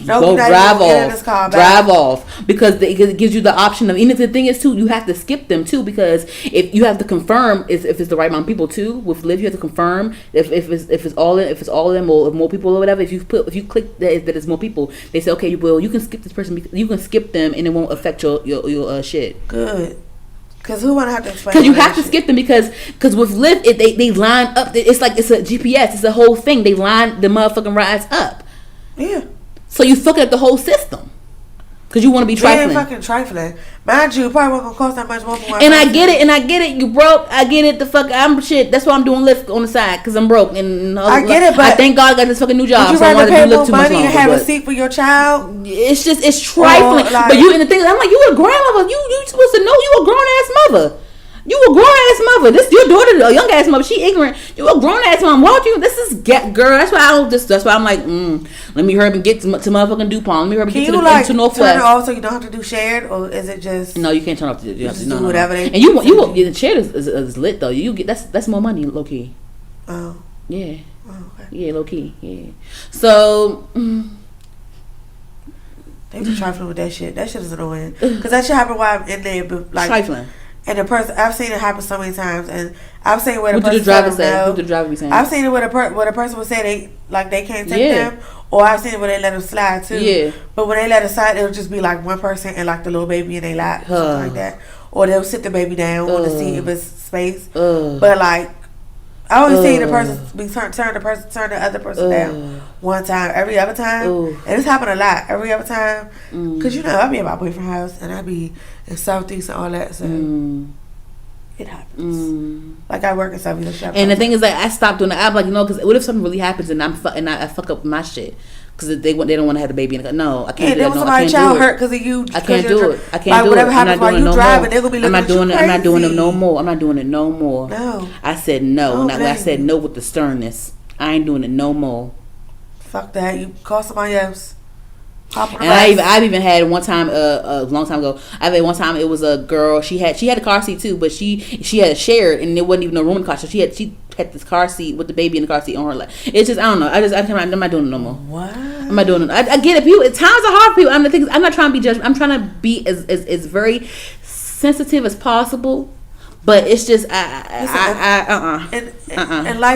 Go drive off because it gives you the option of. And the thing is too, you have to skip them too because if you have to confirm if it's the right amount of people too. With Live, you have to confirm if it's all of them or more people or whatever. If you click that it's more people, they say okay, you can skip this person. You can skip them and it won't affect your shit. Good. Because who want to have to explain? Because you have to skip them because with Lyft, they line up. It's like it's a GPS. It's a whole thing. They line the motherfucking rides up. Yeah. So you fucking up the whole system. Because you want to be trifling. Yeah, fucking trifling. Mind you, it probably wasn't going to cost that much more for one And person. I get it. You broke. I get it. I'm shit. That's why I'm doing Lyft on the side. Because I'm broke. And I get it, but I thank God I got this fucking new job. Would you rather pay more money and have a seat for your child? It's trifling. Like, but and the thing is, I'm like, you a grandmother. You supposed to know you a grown ass mother. You a grown ass mother. This your daughter, a young ass mother. She ignorant. You a grown ass mom. Why would you? This is girl. That's why I don't. That's why I'm like, let me hurry and get to motherfucking DuPont. Let me hurry and get to Northwest. Turn it off so you don't have to do shared, or is it just? No, you can't turn off. You have to do whatever. They and the shared is lit though. You get that's more money, low key. Oh. Yeah. Oh, okay. Yeah, low key. Yeah. So. They be trifling with that shit. That shit is annoying. Because that shit happen while I'm in there, but like trifling. and the person, I've seen it happen so many times, and I've seen where the What person did the driver say? no. What did the driver be saying? I've seen it where the person would say they can't take them, or I've seen it where they let them slide too. Yeah. But when they let it slide, it'll just be like one person and like the little baby in their lap, something like that, or they'll sit the baby down on the seat if it's space. But like, I only seen the person turn the other person down one time. Every other time, and it's happened a lot. Every other time, cause you know I be at my boyfriend's house and I be in Southeast and all that, so it happens. Like I work in Southeast. And the thing is, like, I stopped doing it. I'm like, because what if something really happens and I fuck up my shit? Because they don't want to have the baby. No, I can't do that. There was somebody's child hurt because of you. I can't do it. I can't do it. Whatever happens while you driving, they're gonna be looking at you crazy. I'm not doing it no more. I'm not doing it no more. No. I said no. I said no with the sternness. I ain't doing it no more. Fuck that. You call somebody else. And I've even had one time a long time ago. I've had one time it was a girl. She had a car seat too, but she had it shared, and there wasn't even no room in the car. So she had this car seat with the baby in the car seat on her lap. It's just I don't know. I'm not doing it no more. What? I'm not doing it. I get it. People, times are hard for people. I'm not trying to be judgmental. I'm trying to be as very sensitive as possible. But it's just in life,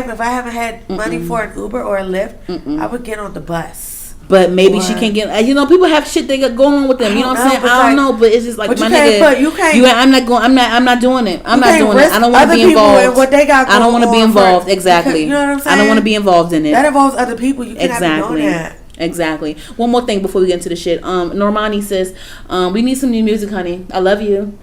if I haven't had money for an Uber or a Lyft, I would get on the bus. But maybe she can't get. People have shit they got going on with them. You know what I'm saying? I don't know, but it's just like my nigga. I'm not going. I'm not doing it. I'm not doing it. I don't want to be involved. What they got I don't want to be involved. Exactly. You know what I'm saying? I don't want to be involved in it. That involves other people. You cannot be doing that. Exactly. One more thing before we get into the shit. Normani says, "We need some new music, honey. I love you.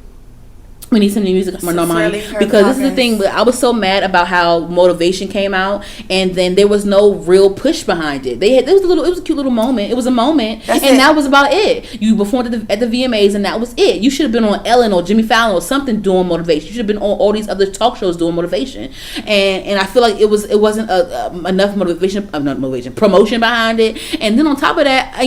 We need some new music from Normani, because this is the thing. I was so mad about how Motivation came out, and then there was no real push behind it. It was a cute little moment. It was a moment, that was about it. You performed at the VMAs, and that was it. You should have been on Ellen or Jimmy Fallon or something doing Motivation. You should have been on all these other talk shows doing Motivation. And I feel like it wasn't enough promotion behind it. And then on top of that,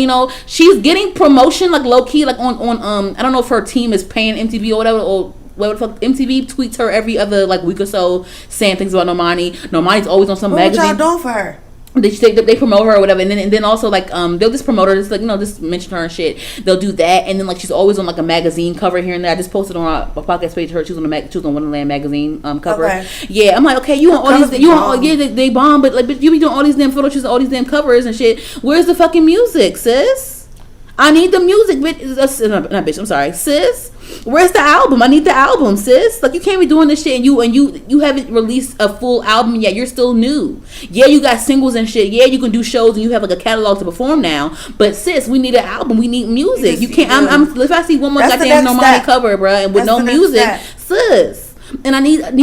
she's getting promotion like low key, like on I don't know if her team is paying MTV or whatever, or what the fuck, MTV tweets her every other like week or so saying things about Normani. Normani's always on some magazine. What y'all doing for her? They promote her or whatever, and then also like they'll just promote her, just like just mention her and shit. They'll do that, and then like she's always on like a magazine cover here and there. I just posted on our podcast page her. She was on Wonderland magazine cover. Okay. Yeah, I'm like, okay, you on all these, they bomb, but you be doing all these damn photo shoots, all these damn covers and shit. Where's the fucking music, sis? I need the music, bitch. Not bitch. I'm sorry, sis. Where's the album? I need the album, sis. Like, you can't be doing this shit and you haven't released a full album yet. You're still new. Yeah, you got singles and shit. Yeah, you can do shows and you have like a catalog to perform now. But sis, we need an album. We need music. You can't. If I see one more goddamn Normani cover, bro, and with no music, sis. And I need a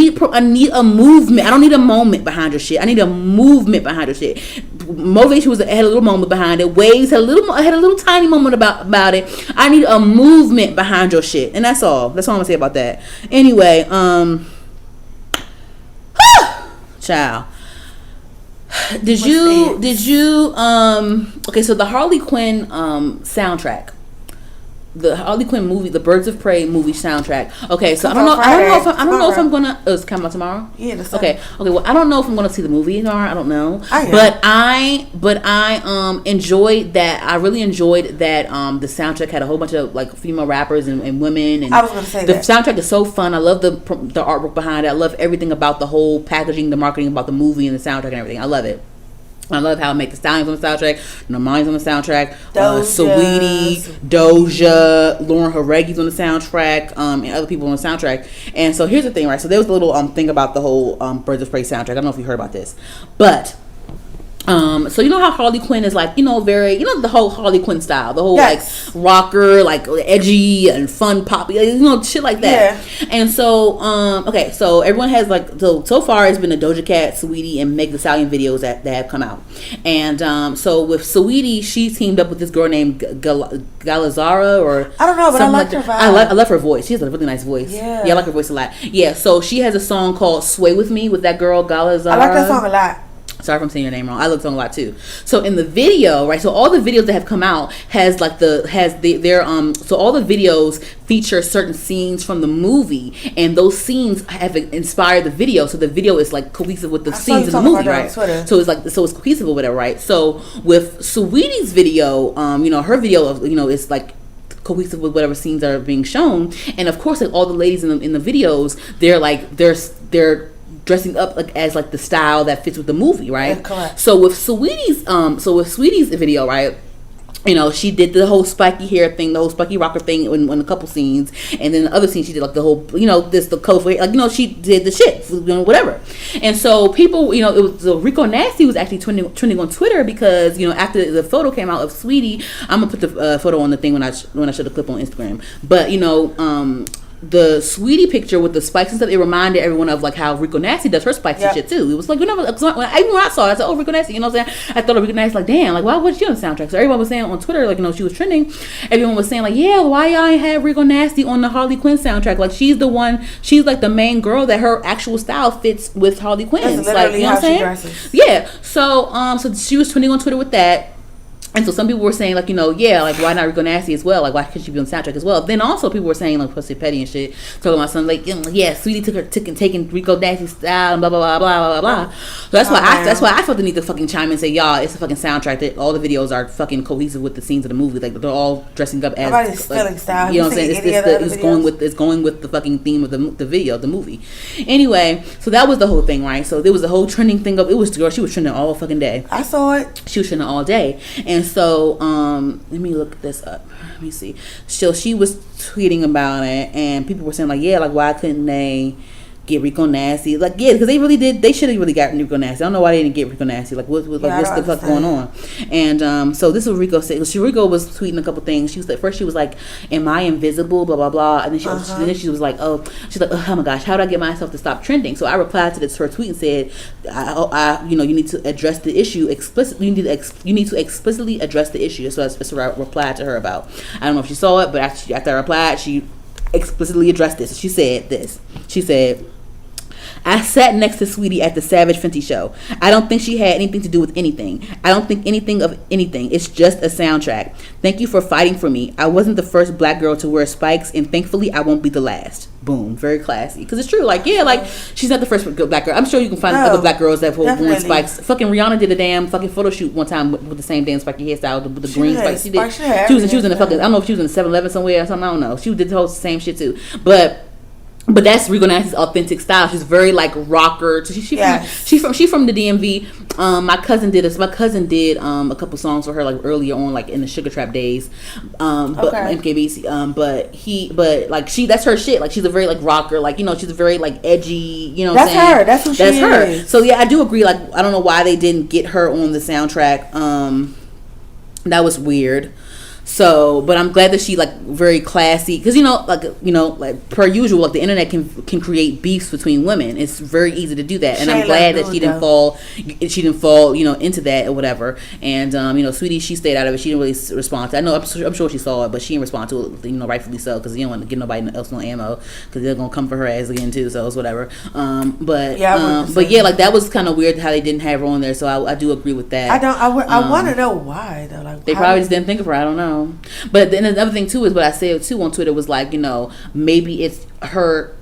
movement. I don't need a moment behind your shit. I need a movement behind your shit. Motivation had a little moment behind it. Waves had a little tiny moment about it. I need a movement behind your shit, and that's all. That's all I'm gonna say about that. Anyway, child. Did you okay? So the Harley Quinn soundtrack. The Harley Quinn movie, the Birds of Prey movie soundtrack. Okay, so I don't know if I'm gonna. It's coming out tomorrow. Yeah. Okay. Well, I don't know if I'm gonna see the movie tomorrow. I don't know. But I enjoyed that. I really enjoyed that. The soundtrack had a whole bunch of like female rappers and women. And I was gonna say the soundtrack is so fun. I love the artwork behind it. I love everything about the whole packaging, the marketing about the movie and the soundtrack and everything. I love it. I love how Make the Stallions on the soundtrack, Normani's on the soundtrack, Saweetie, Doja, Lauren Haragi's on the soundtrack, and other people on the soundtrack. And so here's the thing, right? So there was a little thing about the whole Birds of Prey soundtrack. I don't know if you heard about this, but so you know how Harley Quinn is like, very, the whole Harley Quinn style, the whole like rocker, like edgy and fun pop, shit like that. Yeah. And so, okay, so everyone has like, so far it's been the Doja Cat, Saweetie, and Meg Thee Stallion videos that have come out. And so with Saweetie, she teamed up with this girl named Galazara, or I don't know, but I like her vibe. I love her voice. She has a really nice voice. Yeah, I like her voice a lot. Yeah, so she has a song called "Sway with Me" with that girl Galazara. I like that song a lot. Sorry if I'm saying your name wrong. I love the song a lot too. So in the video, right? So all the videos that have come out so all the videos feature certain scenes from the movie, and those scenes have inspired the video. So the video is like cohesive with the scenes in the movie, right? So it's cohesive or whatever, right? So with Saweetie's video, her video of, is like cohesive with whatever scenes are being shown. And of course, like all the ladies in the videos, they're dressing up like as like the style that fits with the movie, right? Correct. So with Sweetie's video, right? You know, she did the whole spiky hair thing, the whole spiky rocker thing in a couple scenes, and then the other scene she did like the whole, you know, the coat, like, you know, she did the shit, you know, whatever. And so people, you know, it was Rico Nasty was actually trending on Twitter because, you know, after the photo came out of Sweetie, I'm gonna put the photo on the thing when I show the clip on Instagram, but you know, the Sweetie picture with the spikes and stuff, it reminded everyone of like how Rico Nasty does her spikes and shit too. It was like, even when I saw it, I said, oh, Rico Nasty, you know what I'm saying? I thought of Rico Nasty, like, damn, like, why was she on the soundtrack? So everyone was saying on Twitter, like, you know, she was trending. Everyone was saying like, yeah, why y'all ain't have Rico Nasty on the Harley Quinn soundtrack? Like, she's like the main girl that her actual style fits with Harley Quinn's. Like, you know what I'm saying? Yeah. So she was trending on Twitter with that. And so some people were saying, like, you know, yeah, like, why not Rico Nasty as well? Like, why couldn't she be on the soundtrack as well? Then also people were saying, like, Pussy Petty and shit, talking about something like, yeah, Sweetie taking Rico Nasty's style and blah, blah, blah, blah, blah, blah. So that's why I felt the need to fucking chime in and say, y'all, it's a fucking soundtrack. That all the videos are fucking cohesive with the scenes of the movie. Like, they're all dressing up as, everybody's stealing style. You know what I'm saying? It's going with the fucking theme of the video, the movie. Anyway, so that was the whole thing, right? So there was a whole trending thing of, she was trending all fucking day. I saw it. She was trending all day. And so, let me look this up. Let me see. So she was tweeting about it, and people were saying like, yeah, like, why couldn't they get Rico Nasty? Like, yeah, because they really did. They should have really gotten Rico Nasty. I don't know why they didn't get Rico Nasty. Like, what's the fuck going on? And so this is what Rico said. Rico was tweeting a couple things. She was like, first she was like, "Am I invisible?" Blah blah blah. And then she was like, "Oh, my gosh, how do I get myself to stop trending?" So I replied to her tweet and said, you know, you need to address the issue explicitly. You need to explicitly address the issue. So that's what I replied to her about. I don't know if she saw it, but after I replied, she explicitly addressed this. She said this. She said, I sat next to Sweetie at the Savage Fenty show. I don't think she had anything to do with anything. I don't think anything of anything. It's just a soundtrack. Thank you for fighting for me. I wasn't the first black girl to wear spikes, and thankfully I won't be the last. Boom. Very classy. Because it's true. Like, yeah, like, she's not the first black girl. I'm sure you can find other black girls that have worn spikes. Fucking Rihanna did a damn fucking photo shoot one time with the same damn spiky hairstyle, with the green spikes. She was in the fucking, I don't know if she was in the 7-Eleven somewhere or something. I don't know. She did the whole same shit too. But that's Rico Nasty's authentic style. She's very like rocker. She's from the DMV. My cousin did a couple songs for her like earlier on, like in the Sugar Trap days. But MKBC. But that's her shit. Like, she's a very like rocker. Like, you know, she's a very like edgy. You know, that's her. That's who she is. Her. So yeah, I do agree. Like, I don't know why they didn't get her on the soundtrack. That was weird. So, but I'm glad that she like very classy, because like per usual, like the internet can create beefs between women. It's very easy to do that, and I'm glad that she didn't fall, into that or whatever. And Sweetie, she stayed out of it. She didn't really respond to it. I know, I'm sure she saw it, but she didn't respond to it. Rightfully so, because you don't want to give nobody else no ammo, because they're gonna come for her ass again too. So it's whatever. But like that was kind of weird how they didn't have her on there. So I do agree with that. I want to know why though. Like, they probably just didn't think of her. I don't know. But then another thing too is what I said too on Twitter was like, maybe it's her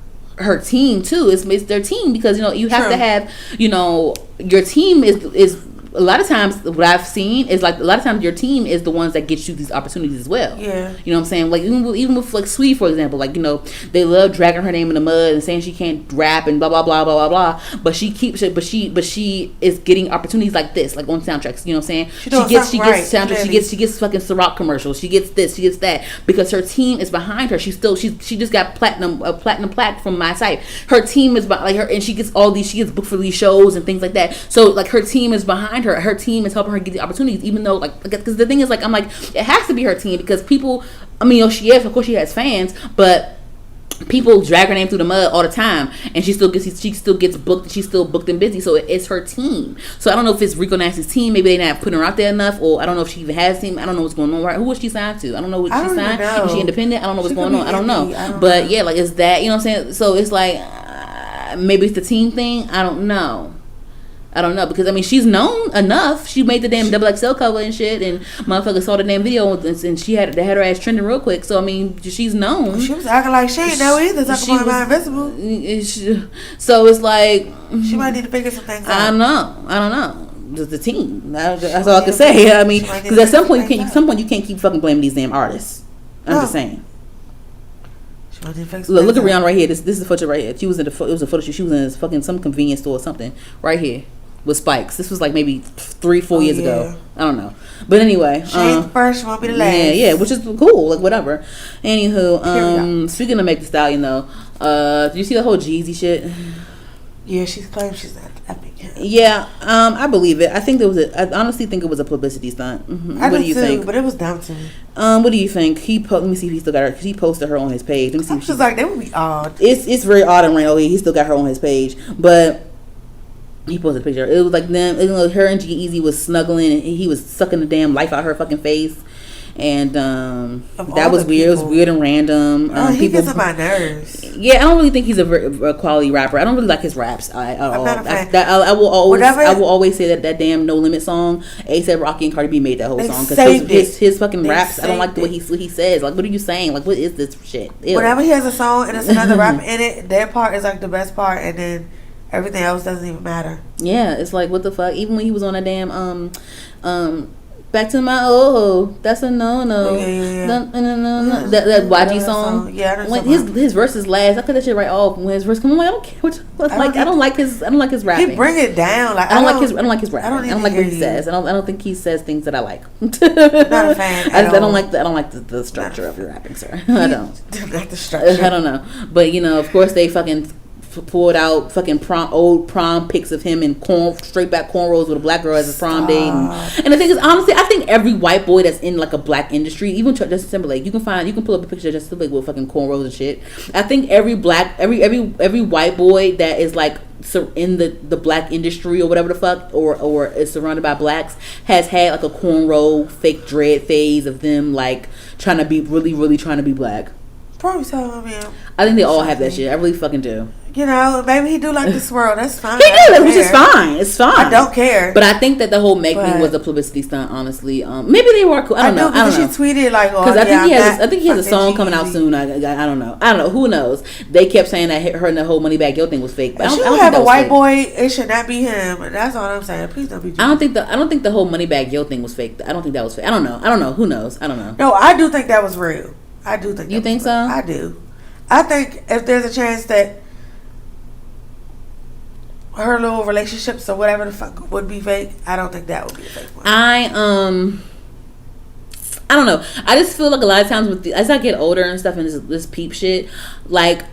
team too. It's their team, because you have to have your team is a lot of times what I've seen is like a lot of times your team is the ones that get you these opportunities as well. Yeah. You know what I'm saying? Like even with like Sweetie, for example, like they love dragging her name in the mud and saying she can't rap and blah blah blah blah blah blah. But she is getting opportunities like this, like on soundtracks. You know what I'm saying? She gets soundtracks. She gets fucking Ciroc commercials. She gets this. She gets that, because her team is behind her. She just got platinum plaque from my site. Her team is like her, and she gets booked for these shows and things like that. So like her team is behind her. Her team is helping her get the opportunities, even though because the thing is, like, I'm like, it has to be her team, because people, of course she has fans, but people drag her name through the mud all the time, and she still gets booked. She's still booked and busy, so it's her team. So I don't know if it's Rico Nasty's team. Maybe they're not putting her out there enough, or I don't know if she even has a team. I don't know what's going on. Right? Who was she signed to? I don't know what she signed. Is she independent? I don't know what's going on. I don't know. But yeah, like, it's that, you know what I'm saying? So it's like maybe it's the team thing. I don't know, because she's known enough. She made the damn XXL cover and shit, and motherfuckers saw the damn video, and they had her ass trending real quick. So she's known. She was acting like she ain't know either. Talking about invisible. So it's like she might need to figure some things out. I don't know. The team. That's all I can say. Because at some point you can't keep fucking blaming these damn artists. I'm just saying. Look at Rihanna right here. This is the photo right here. She was in it was a photo shoot. She was in this fucking some convenience store or something right here with spikes. This was like maybe 3-4 years ago. I don't know, but anyway, she ain't the first, won't be the last. Yeah, which is cool. Like whatever. Anywho, speaking of Meg Thee Stallion though, did you see the whole Jeezy shit? Yeah, she's claimed she's not epic. Yeah, I believe it. I honestly think it was a publicity stunt. Mm-hmm. What do you think? But it was dumb to me. What do you think? Let me see if he still got her. Cause he posted her on his page. Let me see. I'm just like, that would be odd. It's very odd and random. He still got her on his page, but he posted a picture. It was like them. It was like her and G-Eazy was snuggling, and he was sucking the damn life out of her fucking face. And that was weird. It was weird and random. He gets on my nerves. Yeah, I don't really think he's a quality rapper. I don't really like his raps at all. Not a fan. I will always say that damn No Limit song, A$AP Rocky and Cardi B made that whole song because his fucking raps. I don't like the way he says. Like, what are you saying? Like, what is this shit? Ew. Whenever he has a song and there's another rap in it, that part is like the best part, and then everything else doesn't even matter. Yeah, it's like, what the fuck? Even when he was on that damn Back to my that's a no. Yeah. That YG song. Yeah, when his verses last, I cut that shit right off. When his verse come on, I don't care. I don't like his rapping. He bring it down. Like I don't like his rapping. I don't like what he says. I don't think he says things that I like. Not a fan. I don't like the structure of your rapping, sir. I don't. Not the structure. I don't know, but of course they fucking pulled out fucking old prom pics of him in straight back cornrows with a black girl as his prom date, and the thing is, honestly, I think every white boy that's in like a black industry, even Justin Timberlake, you can pull up a picture of Justin Timberlake with fucking cornrows and shit. I think every white boy that is like in the black industry or whatever the fuck, or is surrounded by blacks, has had like a cornrow fake dread phase of them like trying to be really trying to be black. Probably so. I think they all have that shit. I really fucking do. Maybe he do like the swirl. That's fine. He do, which is fine. It's fine. I don't care. But I think that the whole Meg thing was a publicity stunt. Honestly, maybe they were cool. I don't know. She tweeted like, because I think he has a song coming out soon. I don't know. Who knows? They kept saying that her and the whole Moneybagg Yo thing was fake. But I don't have a white boy. It should not be him. That's all I'm saying. Please don't be. I don't think the whole Moneybagg Yo thing was fake. I don't think that was fake. I don't know. Who knows? I don't know. No, I do think that was real. I do think. You think so? I do. I think if there's a chance that her little relationships or whatever the fuck would be fake, I don't think that would be a fake one. I don't know. I just feel like a lot of times as I get older and stuff and this peep shit, like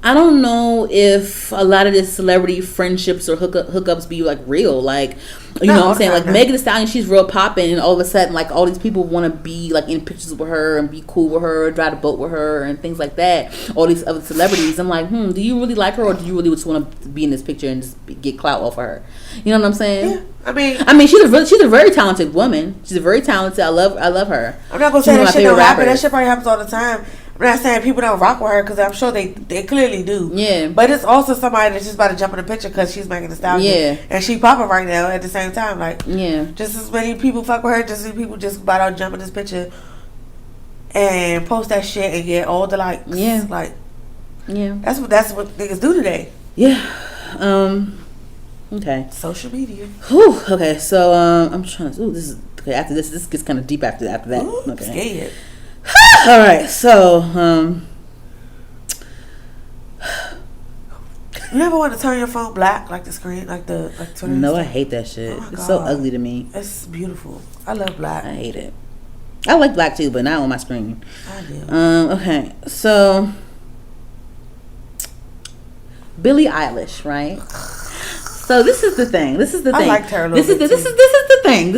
I don't know if a lot of this celebrity friendships or hookups be like real. Like, you know what I'm saying? Like Megan Thee Stallion, she's real popping, and all of a sudden, like all these people want to be like in pictures with her and be cool with her, drive the boat with her, and things like that. All these other celebrities, I'm like, do you really like her, or do you really just want to be in this picture and just get clout off of her? You know what I'm saying? Yeah. I mean, she's a very talented woman. She's a very talented. I love her. I'm not gonna say that shit don't happen. That shit probably happens all the time. I'm not saying people don't rock with her, because I'm sure they clearly do. Yeah. But it's also somebody that's just about to jump in the picture because she's making nostalgia. Yeah. And she popping right now at the same time. Like, yeah. Just as many people fuck with her, just as many people just about to jump in this picture and post that shit and get all the likes. Yeah. Like, yeah. That's what niggas do today. Yeah. Okay. Social media. Whew. Okay. So I'm trying to. This is okay. After this gets kind of deep after that. Ooh, okay. Scared. All right, so you ever want to turn your phone black, like the screen, like Twitter? No, I hate that shit. It's so ugly to me. It's beautiful. I love black. I hate it. I like black too, but not on my screen. I do. Okay, so Billie Eilish, right? So this is the thing. I liked her a little bit. This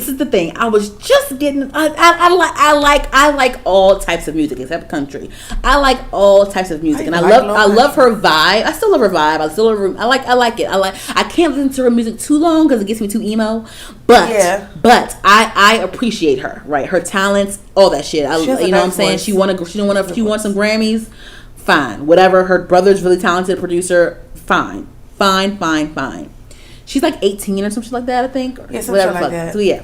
is the thing. I was just getting. I like all types of music except country. I like all types of music, and I love her vibe. I still love her vibe. I like it. I can't listen to her music too long because it gets me too emo. But I appreciate her. Right, her talents, all that shit. You know what I'm saying? She won some Grammys. Fine, whatever. Her brother's really talented producer. Fine. She's like 18 or something like that, I think. Yeah, something like that. So yeah.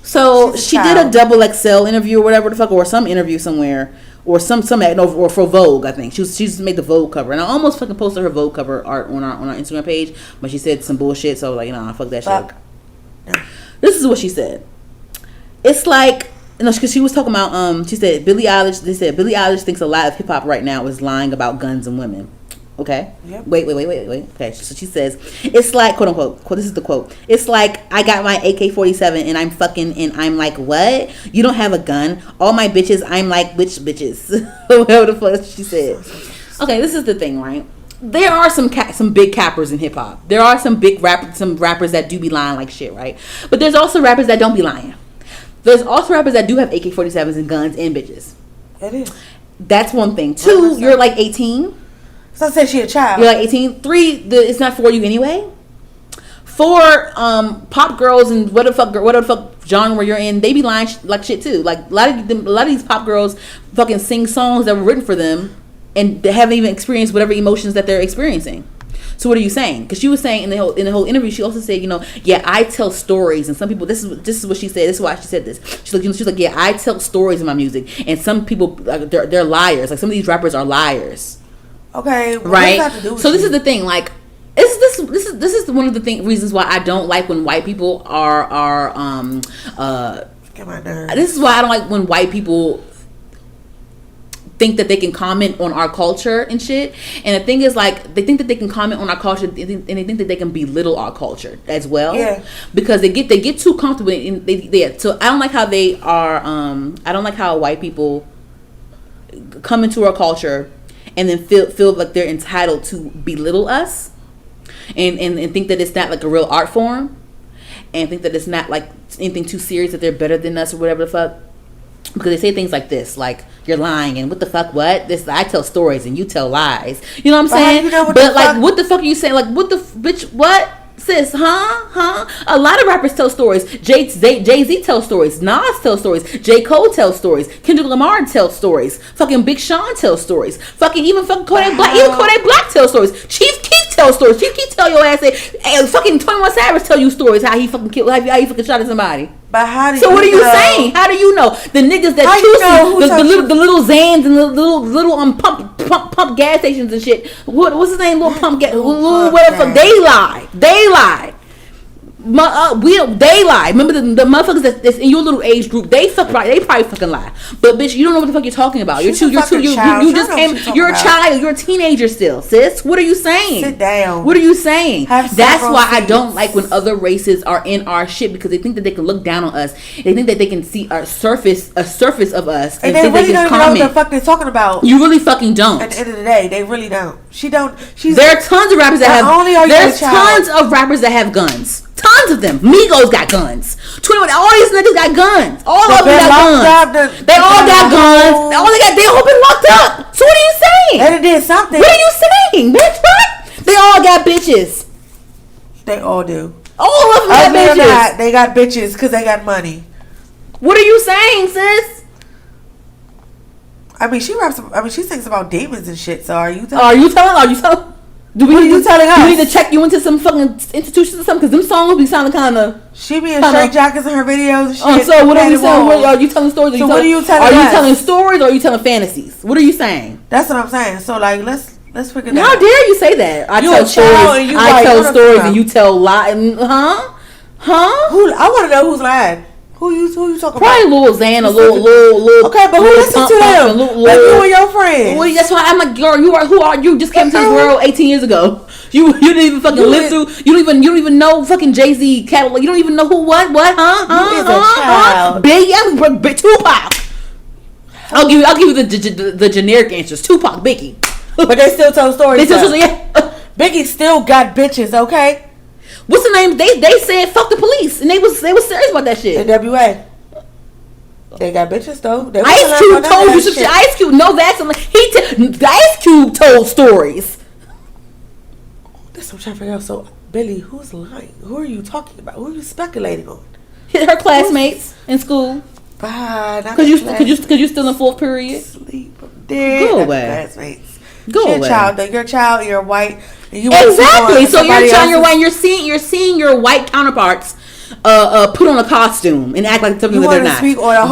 So she did a double XL interview or whatever the fuck, or some interview somewhere, or or for Vogue, I think. She's made the Vogue cover, and I almost fucking posted her Vogue cover art on our Instagram page, but she said some bullshit, so I was like, fuck that shit. No. This is what she said. It's like No, because she was talking about she said Billie Eilish. They said Billie Eilish thinks a lot of hip hop right now is lying about guns and women. Okay. Yep. Wait. Okay. So she says it's like quote unquote. This is the quote. It's like I got my AK-47 and I'm fucking and I'm like, what? You don't have a gun? All my bitches. I'm like, which bitches? Whatever the fuck she said. Okay. This is the thing, right? There are some big cappers in hip hop. There are some rappers that do be lying like shit, right? But there's also rappers that don't be lying. There's also rappers that do have AK-47s and guns and bitches. It is. That's one thing. 2, you're like 18. So I said she a child. You're like 18. 3, it's not for you anyway. 4, pop girls and whatever fuck genre you're in, they be lying like shit too. Like a lot of these pop girls fucking sing songs that were written for them, and they haven't even experienced whatever emotions that they're experiencing. So what are you saying? Because she was saying in the whole interview, she also said, yeah, I tell stories, and some people, this is what she said. This is why she said this. She's like, yeah, I tell stories in my music, and some people they're liars. Like some of these rappers are liars. Okay, well, right. So this is the thing. Like, this is one of the reasons why I don't like when white people are Get my nerves. This is why I don't like when white people think that they can comment on our culture and shit. And the thing is, like, they think that they can comment on our culture, and they think that they can belittle our culture as well. Yeah. Because they get too comfortable. And so I don't like how they are. I don't like how white people come into our culture and then feel like they're entitled to belittle us, and think that it's not like a real art form, and think that it's not like anything too serious, that they're better than us or whatever the fuck. Because they say things like this, like, you're lying, and what the fuck, what? This, I tell stories and you tell lies. You know what I'm saying? But like, what the fuck are you saying? Like, what the bitch, what? Sis, huh? A lot of rappers tell stories. Jay-Z tells stories. Nas tells stories. J. Cole tells stories. Kendrick Lamar tells stories. Fucking Big Sean tells stories. Fucking Kodak Black. Even Kodak Black tells stories. Chief Keef tells stories. Chief Keef tell your ass that fucking 21 Savage tell you stories how he fucking killed, how he fucking shot at somebody. But how do you So what are you know? saying? How do you know? The niggas that choose the little Zans and the little pump gas stations and shit. What's his name? Little pump gas. Little whatever. They lie. They lie. They lie. Remember the motherfuckers that's in your little age group? They probably fucking lie. But bitch, you don't know what the fuck you're talking about. You're a child. You're a teenager still, sis. What are you saying? Sit down. What are you saying? That's why I don't like when other races are in our shit, because they think that they can look down on us. They think that they can see a surface of us, and they really don't even know what the fuck they're talking about. You really fucking don't. At the end of the day, they really don't. There are tons of rappers that have. There's tons of rappers that have guns. Tons of them. Migos got guns. 21. All these niggas got guns. All of them got guns. They all got guns. They all been locked up. So what are you saying? They did something. What are you saying, bitch? What? They all got bitches. They all do. All of them got bitches. They got bitches because they got money. What are you saying, sis? I mean, she sings about demons and shit. So are you telling? Are you telling? Do we need to check you into some fucking institutions or something? Because them songs be sounding kind of. She be in straight jackets in her videos and shit. Oh, so what are you saying? Are you telling stories? So what are you telling us? Are you telling stories or are you telling fantasies? What are you saying? That's what I'm saying. So like, let's figure that out. How dare you say that? I tell stories and you tell lies. Huh? I want to know who's lying. Who you talking Probably about? Lil Xan, a little. Okay, but who listens to them? Like you and your friends. Well, that's why I'm like, girl, who are you? Just came to this world 18 years ago. You didn't even fucking live through. You don't even know fucking Jay-Z catalog. You don't even know who what, huh? You is a child. Big Tupac. I'll give you the generic answers. Tupac, Biggie. But they still tell stories. Yeah. Biggie still got bitches, okay? What's the name? They said fuck the police, and they was serious about that shit. NWA. They got bitches though. Ice Cube told you some shit. Ice Cube, no, that's the Ice Cube told stories. That's what I'm trying to figure out. So, Billy, who's lying? Who are you talking about? Who are you speculating on? Her classmates in school. Cause you still in fourth period. Sleep. Go away. Classmates. Go away. Your child. You're white. Exactly. So your child, you're white. You're seeing your white counterparts put on a costume and act like something that they're not.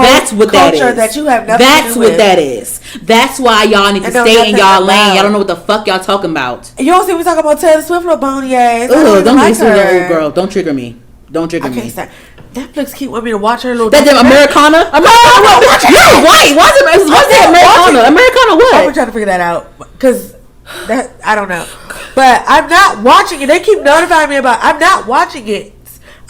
That's what that is. That you have nothing That's to do what with. That is. That's why y'all need to stay in y'all lane. Y'all don't know what the fuck y'all talking about. You don't see me talking about Taylor Swift, little bony ass. Ugh, don't trigger me. Don't trigger I can't me. stop. Netflix keep wanting me to watch her little. That damn Americana. You're right. Why is that Americana? Americana what? I'm trying to figure that out because that I don't know. But I'm not watching it. They keep notifying me about. I'm not watching it.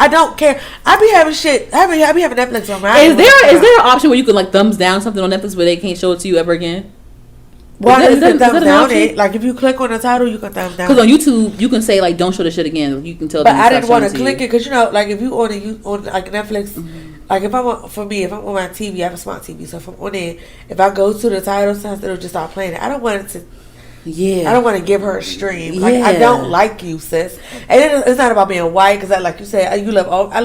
I don't care. I be having shit. I be having Netflix on my. Is there an option where you can like thumbs down something on Netflix where they can't show it to you ever again? Well, you can thumbs down it. Like if you click on the title, you can thumbs down. Because on YouTube, you can say like, "Don't show the shit again." You can tell. But I didn't want to click it because like if you on like Netflix, like if I'm on my TV, I have a smart TV, so if I'm on it, if I go to the title, sometimes it'll just start playing it. I don't want it to. Yeah, I don't want to give her a stream. Like I don't like you, sis. And it's not about being white because, like you said, you love. I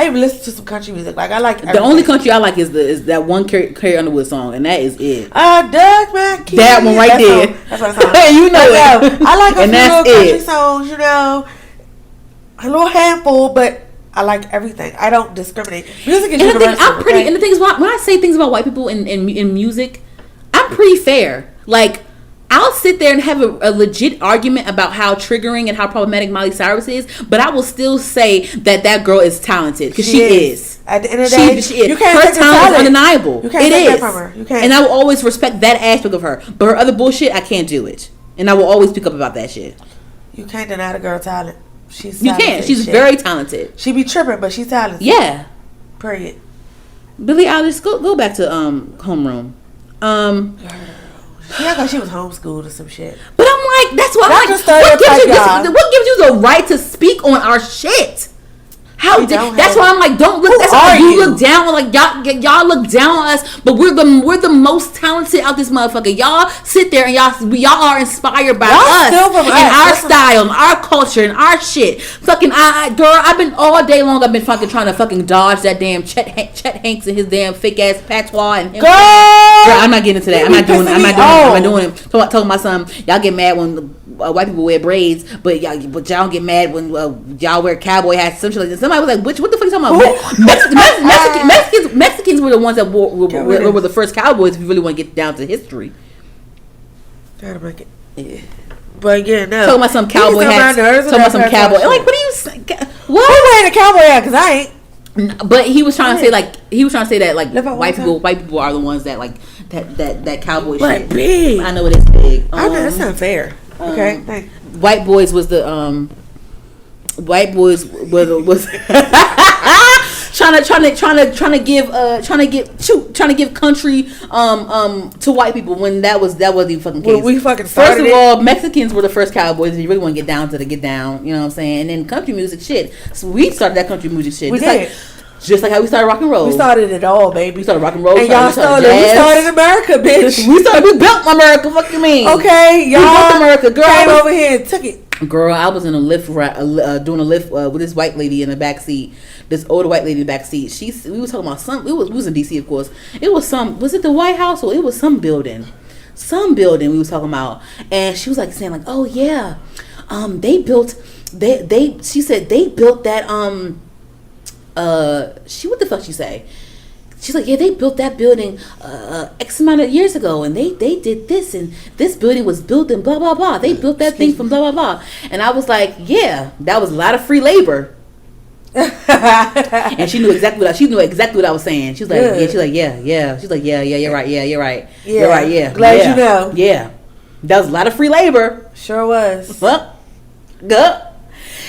even listen to some country music. Like I like everything. The only country I like is that one Carrie Underwood song, and that is it. I dug my key. That one right there. That's what I'm saying. You know it. I like a and few that's little country it. songs. A little handful, but I like everything. I don't discriminate. Music is universal. And the thing is, when I say things about white people in music, I'm pretty fair. Like. I'll sit there and have a legit argument about how triggering and how problematic Miley Cyrus is, but I will still say that girl is talented because she is. At the end of the day, she is. You can't her talent is undeniable. You can't take that from her. You can't. And I will always respect that aspect of her. But her other bullshit, I can't do it. And I will always pick up about that shit. You can't deny the girl talent. She's talented. You can't. She's very talented. She be tripping, but she's talented. Yeah. Period. Billie Eilish, go back to Homeroom. Yeah, because she was homeschooled or some shit. But I'm like, that's what I'm like. What gives you the right to speak on our shit? That's why I'm like, don't look. That's why you look down on like y'all look down on us, but we're the most talented out this motherfucker. Y'all sit there and y'all are inspired by us and our style and our culture and our shit. Fucking girl, I've been all day long. I've been fucking trying to fucking dodge that damn Chet Hanks and his damn fake ass patois and him. Girl, I'm not getting into that. I'm not doing it. Talking my son, y'all get mad when white people wear braids, but y'all don't get mad when y'all wear cowboy hats. Some shit like that. Somebody was like, "What the fuck are you talking about?" Mexicans were the ones that were the first cowboys. If you really want to get down to history, gotta make it. Yeah. But yeah, no. Talking about some cowboy hats. Talking about some cowboy. Like, what are you saying? What? Who's wearing a cowboy hat? Because I ain't. But he was trying to say that white people are the ones that like that cowboy shit. Big. I know it is big. I know that's not fair. Okay, thanks. White boys was trying to give country to white people when that was the fucking case. Well, we fucking started. First of all, Mexicans were the first cowboys. If you really want to get down, you know what I'm saying? And then country music shit. So we started that country music shit. We did. Just like how we started rock and roll. We started it all, baby. We started rock and roll. And y'all started America, bitch. We built America. What you mean? Okay, y'all. We built America. Girl, came over here and took it. Girl, I was in a lift, doing a lift with this white lady in the back seat. This older white lady in the back seat. We was talking about we was in DC, of course. It was was it the White House or it was some building? Some building we was talking about. And she was like saying like, oh yeah, she said they built that, what the fuck she say? She's like, yeah, they built that building X amount of years ago, and they did this, and this building was built in blah blah blah. They built that thing from blah blah blah, and I was like, yeah, that was a lot of free labor. And she knew exactly what I was saying. She was like, yeah, she's like, yeah. She's like, yeah, you're right, you're right, you're right, yeah. Glad you know. Yeah, that was a lot of free labor. Sure was. Well, good.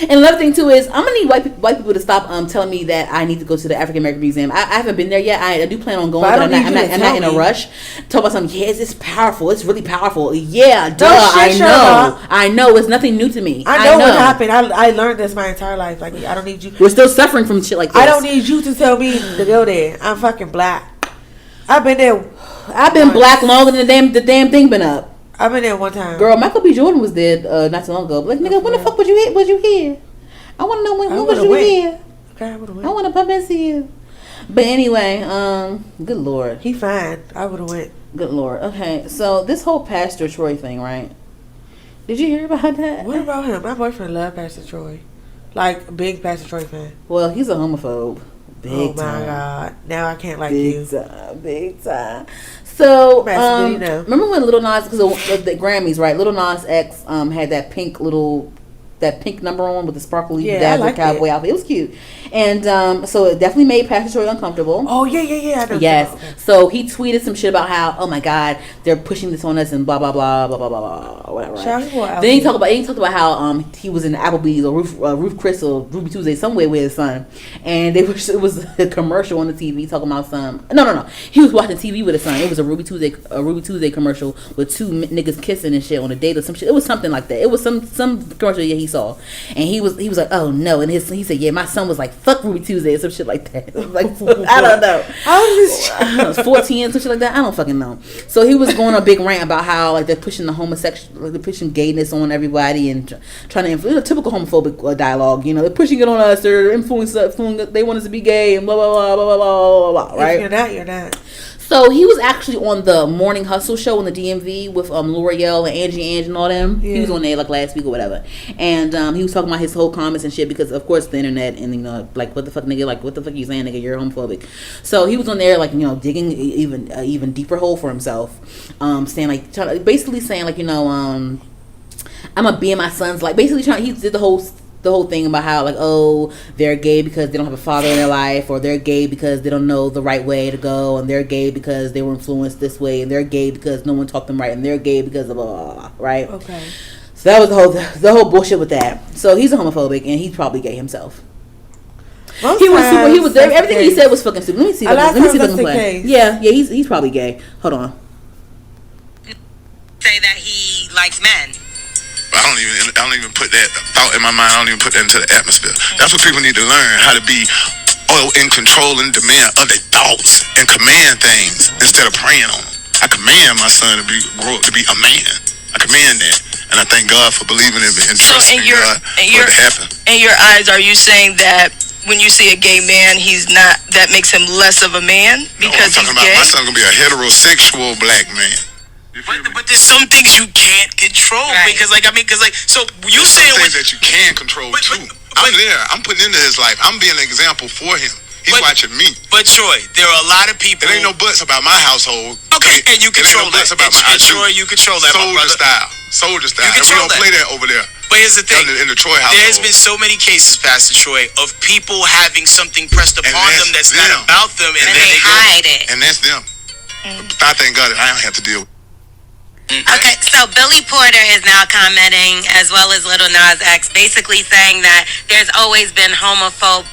And another thing too is I'm gonna need white people to stop telling me that I need to go to the African American Museum. I haven't been there yet. I do plan on going, but I'm not in a rush. Talk about something. Yes, it's powerful. It's really powerful. Yeah, duh. I know. It's nothing new to me. I know what happened. I learned this my entire life. Like I don't need you. We're still suffering from shit like this. I don't need you to tell me to go there. I'm fucking black. I've been there. I've been black longer than the damn thing been up. I've been there one time. Girl, Michael B. Jordan was dead not too long ago. But like, nigga, when the fuck was you here? I want to know when was you here? Okay, I want to bump into you. But anyway, good Lord. He fine. I would have went. Good Lord. Okay, so this whole Pastor Troy thing, right? Did you hear about that? What about him? My boyfriend loved Pastor Troy. Like, big Pastor Troy fan. Well, he's a homophobe. Big time. Oh my God. Now I can't like big you. Big time. So, remember when Lil Nas, because of the Grammys, right? Lil Nas X had that pink little that pink number on with the sparkly dazzle cowboy outfit. It was cute, and so it definitely made Pastor Troy uncomfortable. Oh yeah. I know. Yes. So he tweeted some shit about how, oh my God, they're pushing this on us and blah blah blah blah blah blah blah whatever. Right? Then he talked about how he was in Applebee's or Ruth Chris or Ruby Tuesday somewhere with his son, and it was a commercial on the TV talking about some. No. He was watching TV with his son. It was a Ruby Tuesday commercial with two niggas kissing and shit on a date or some shit. It was something like that. It was some commercial he saw, and he was like, oh no, and he said, yeah, my son was like, fuck Ruby Tuesday or some shit like that. Like, I don't know. I was 14 and some shit like that. I don't fucking know. So he was going on a big rant about how like they're pushing the homosexual, like they're pushing gayness on everybody and trying to influence a typical homophobic dialogue. You know, they're pushing it on us. They're influencing. They want us to be gay and blah blah blah blah blah blah blah. Right? If you're not. So he was actually on the Morning Hustle show on the DMV with L'Oreal and Angie and all them. Yeah. He was on there like last week or whatever, and he was talking about his whole comments and shit because of course the internet and like what the fuck nigga, like what the fuck you saying nigga, you're homophobic. So he was on there like digging even deeper hole for himself, saying like basically saying like I'm gonna be in my son's like basically trying. He did the whole thing about how like, oh, they're gay because they don't have a father in their life, or they're gay because they don't know the right way to go, and they're gay because they were influenced this way, and they're gay because no one taught them right, and they're gay because of blah, blah, blah, right? Okay. So that was the whole bullshit with that. So he's a homophobic, and he's probably gay himself. He was everything he said was fucking stupid. Let me see. Let me see if I can play. Yeah, he's probably gay. Hold on. Say that he likes men. I don't even put that thought in my mind. I don't even put that into the atmosphere. That's what people need to learn, how to be in control and demand of their thoughts and command things instead of praying on them. I command my son to grow up to be a man. I command that, and I thank God for believing in and trusting God for it to happen. In your eyes, are you saying that when you see a gay man, that makes him less of a man because he's gay? My son's gonna be a heterosexual black man. But there's some things you can't control, right? Because so you say things that you can control too. I'm there. I'm putting into his life. I'm being an example for him. He's watching me. But Troy, there are a lot of people. There ain't no buts about my household. Okay, and you control that. Troy, you control that. Soldier style. And we don't play that over there. But here's the thing. In the Troy household, there's been so many cases, Pastor Troy, of people having something pressed upon them that's not about them, and then they hide it. And that's them. I thank God that I don't have to deal with. Okay, so Billy Porter is now commenting, as well as Lil Nas X, basically saying that there's always been homophobia.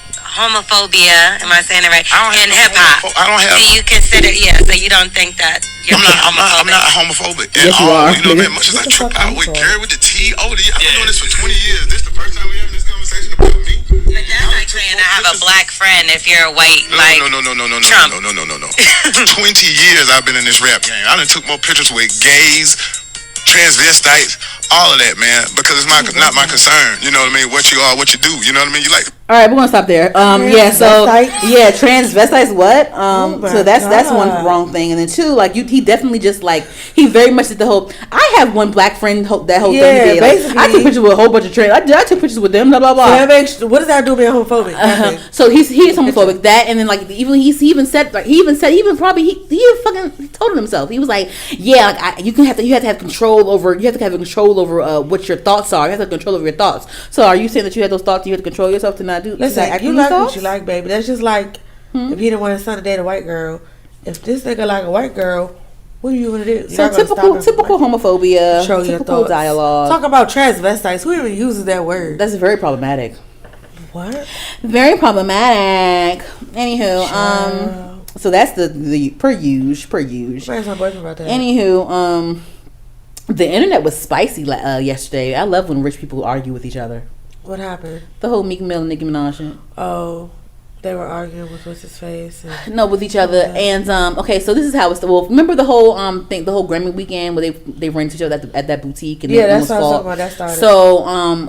Am I saying it right? In hip hop. I don't have. Do you consider? Yeah. So you don't think that you're I'm not homophobic at yes, all. You know, man. Much as I trip out with Gary with the T. I've been doing this for 20 years. This is the first time we having this conversation about me. But that's like saying I have a black friend if you're white. No. 20 years I've been in this rap game. I done took more pictures with gays, transvestites, all of that, man, because it's not my concern. You know what I mean? What you are, what you do. You know what I mean? You like. All right, we're gonna stop there. Transvestites. What? So that's one wrong thing, and then two, like he definitely just like he very much did the whole. I have one black friend that whole thing. Did. Like, I took pictures with a whole bunch of trans. I took pictures with them. Blah blah blah. So what does that do being homophobic? So he's homophobic. That and then like he even said he fucking told himself. He was like, yeah, like you have to have control over. You have to have control over what your thoughts are. You have to have control over your thoughts. So are you saying that you have those thoughts? You have to control yourself to not do. Listen, you like what you like, baby. That's just like if he didn't want his son to date a white girl. If this nigga like a white girl, what are you gonna do? So typical homophobia, typical dialogue. Talk about transvestites. Who even uses that word? That's very problematic. What? Very problematic. Anywho, so that's the per usual. Where's my boyfriend about that? Anywho, the internet was spicy yesterday. I love when rich people argue with each other. What happened? The whole Meek Mill and Nicki Minaj shit. Oh, they were arguing with what's his face. No, with each other. And okay, so this is how it's. Well, remember the whole thing, the whole Grammy weekend where they ran into each other at that boutique and that's what I was talking about. That started.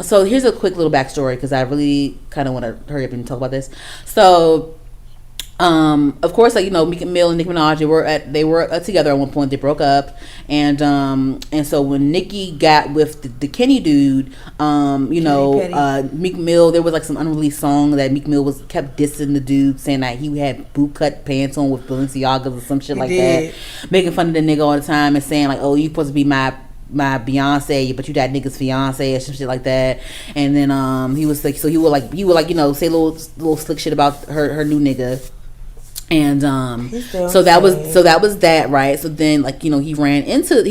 So here's a quick little backstory because I really kind of want to hurry up and talk about this. So. Of course, like Meek Mill and Nicki Minaj, they were together at one point. They broke up, and so when Nicki got with the Kenny dude, Meek Mill, there was like some unreleased song that Meek Mill kept dissing the dude, saying that he had boot cut pants on with Balenciagas or some shit that, making fun of the nigga all the time and saying like, oh, you supposed to be my my Beyonce, but you that nigga's fiance or some shit like that. And then he was like, so he would like you know say little slick shit about her new nigga. And so that was that, right? So then, like, you know, he ran into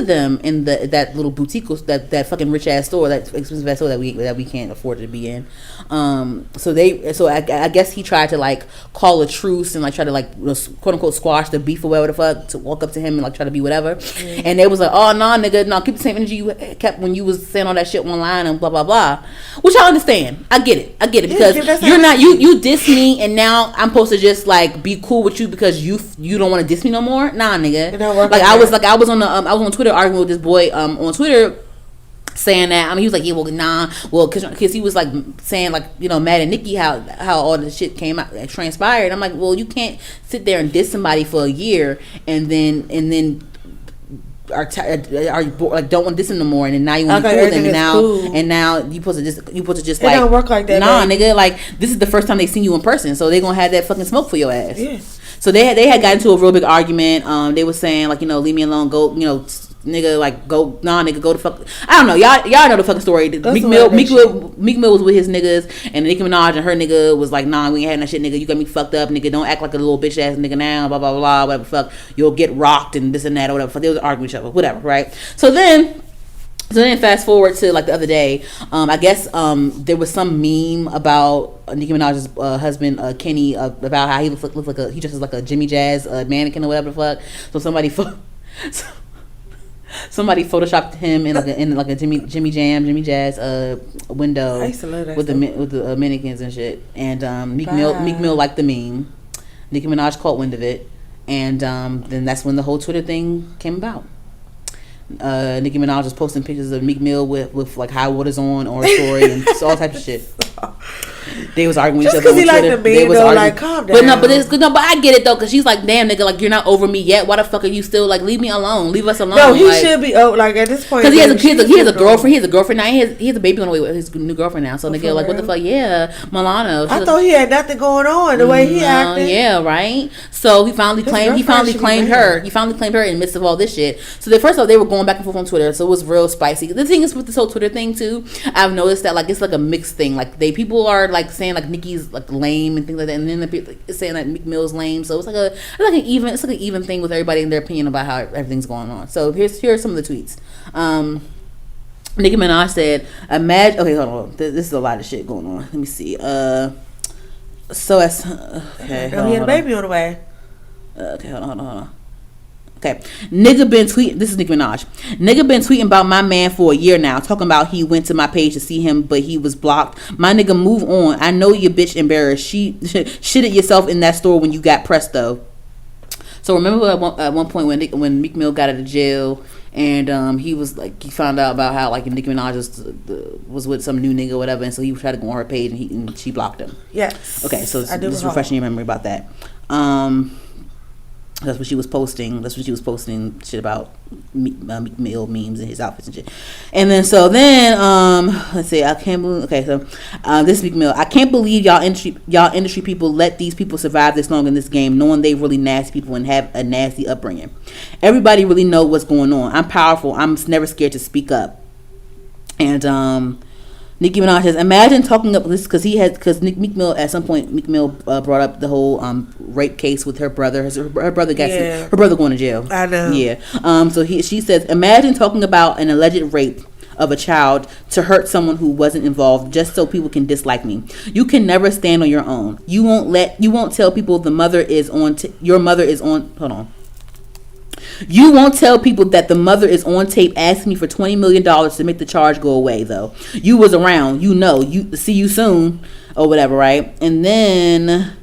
them in that little boutique, that fucking rich ass store, that expensive ass store that we can't afford to be in. So I guess he tried to like call a truce and like try to like quote unquote squash the beef or whatever the fuck, to walk up to him and like try to be whatever. And they was like, oh nah nigga, no, keep the same energy you kept when you was saying all that shit online and blah blah blah. Which I understand. I get it because you're not you diss me and now I'm supposed to just like be cool with you because you don't want to diss me no more. Nah, nigga. I was on Twitter arguing with this boy on Twitter, saying that he was like, yeah, well, nah, well, because he was like saying like, you know, mad at Nicki how all the shit came out transpired. I'm like, well, you can't sit there and diss somebody for a year and then are like don't want this no more, and then now you want to be cool with them, and now you supposed to just like, it don't work like that. Nah, baby. Nigga, like this is the first time they seen you in person, so they gonna have that fucking smoke for your ass. Yeah. So they had got into a real big argument. They were saying like, you know, leave me alone, go, you know, nigga, like go, nah, nigga, go to fuck. I don't know, y'all know the fucking story. Meek Mill was with his niggas, and Nicki Minaj and her nigga was like, nah, we ain't had that shit, nigga. You got me fucked up, nigga. Don't act like a little bitch ass nigga now. Blah blah blah, whatever. Fuck, you'll get rocked and this and that or whatever. They was arguing each other, whatever, right? So then fast forward to like the other day, I guess there was some meme about Nicki Minaj's husband Kenny, about how he looks like he just is like a Jimmy Jazz mannequin or whatever the fuck. So somebody photoshopped him in like a Jimmy Jazz window with the mannequins and shit. And Meek Mill liked the meme. Nicki Minaj caught wind of it, and then that's when the whole Twitter thing came about. Nicki Minaj was posting pictures of Meek Mill with like high waters on or a story and all types of shit. They was arguing with each other on Twitter. Just because he liked the meme, like, calm down. But I get it though, because she's like, damn nigga, like you're not over me yet. Why the fuck are you still like, leave me alone, leave us alone? No, he like, should be like at this point. Because he has a girlfriend. He has a girlfriend now. He has a baby on the way with his new girlfriend now. So nigga, like, what the fuck? Yeah, Milano. I thought he had nothing going on the way he acted. Yeah, right. So he finally claimed her. He finally claimed her in the midst of all this shit. So first of all, they were going back and forth on Twitter. So it was real spicy. The thing is with this whole Twitter thing too, I've noticed that like it's like a mixed thing. Like people are like saying like Nicki's like lame and things like that, and then the people saying that Meek Mill's lame. So it's like an even thing with everybody in their opinion about how everything's going on. So here are some of the tweets. Nicki Minaj said, "Imagine." Okay, hold on. This is a lot of shit going on. Let me see. He had a baby on the way. Okay, hold on. Okay, nigga been tweeting. This is Nicki Minaj. Nigga been tweeting about my man for a year now, talking about he went to my page to see him, but he was blocked. My nigga, move on. I know you bitch embarrassed. She shitted yourself in that store when you got pressed though. So remember at one point when Meek Mill got out of jail and he was like, he found out about how like Nicki Minaj was with some new nigga or whatever, and so he tried to go on her page and she blocked him. Yes. Okay, so just refreshing your memory about that. That's what she was posting. Shit about Meek Mill memes and his outfits and shit. And then let's see. I can't believe. Okay, so this is Meek Mill. I can't believe y'all industry people let these people survive this long in this game, knowing they really nasty people and have a nasty upbringing. Everybody really know what's going on. I'm powerful. I'm never scared to speak up. And Nicki Minaj says, imagine talking up this because Meek Mill at some point brought up the whole rape case with her brother. Her brother going to jail. I know. Yeah. She says, imagine talking about an alleged rape of a child to hurt someone who wasn't involved just so people can dislike me. You can never stand on your own. You won't tell people your mother is on. Hold on. You won't tell people that the mother is on tape asking me for $20 million to make the charge go away, though. You was around. You know. You see you soon or whatever, right? And then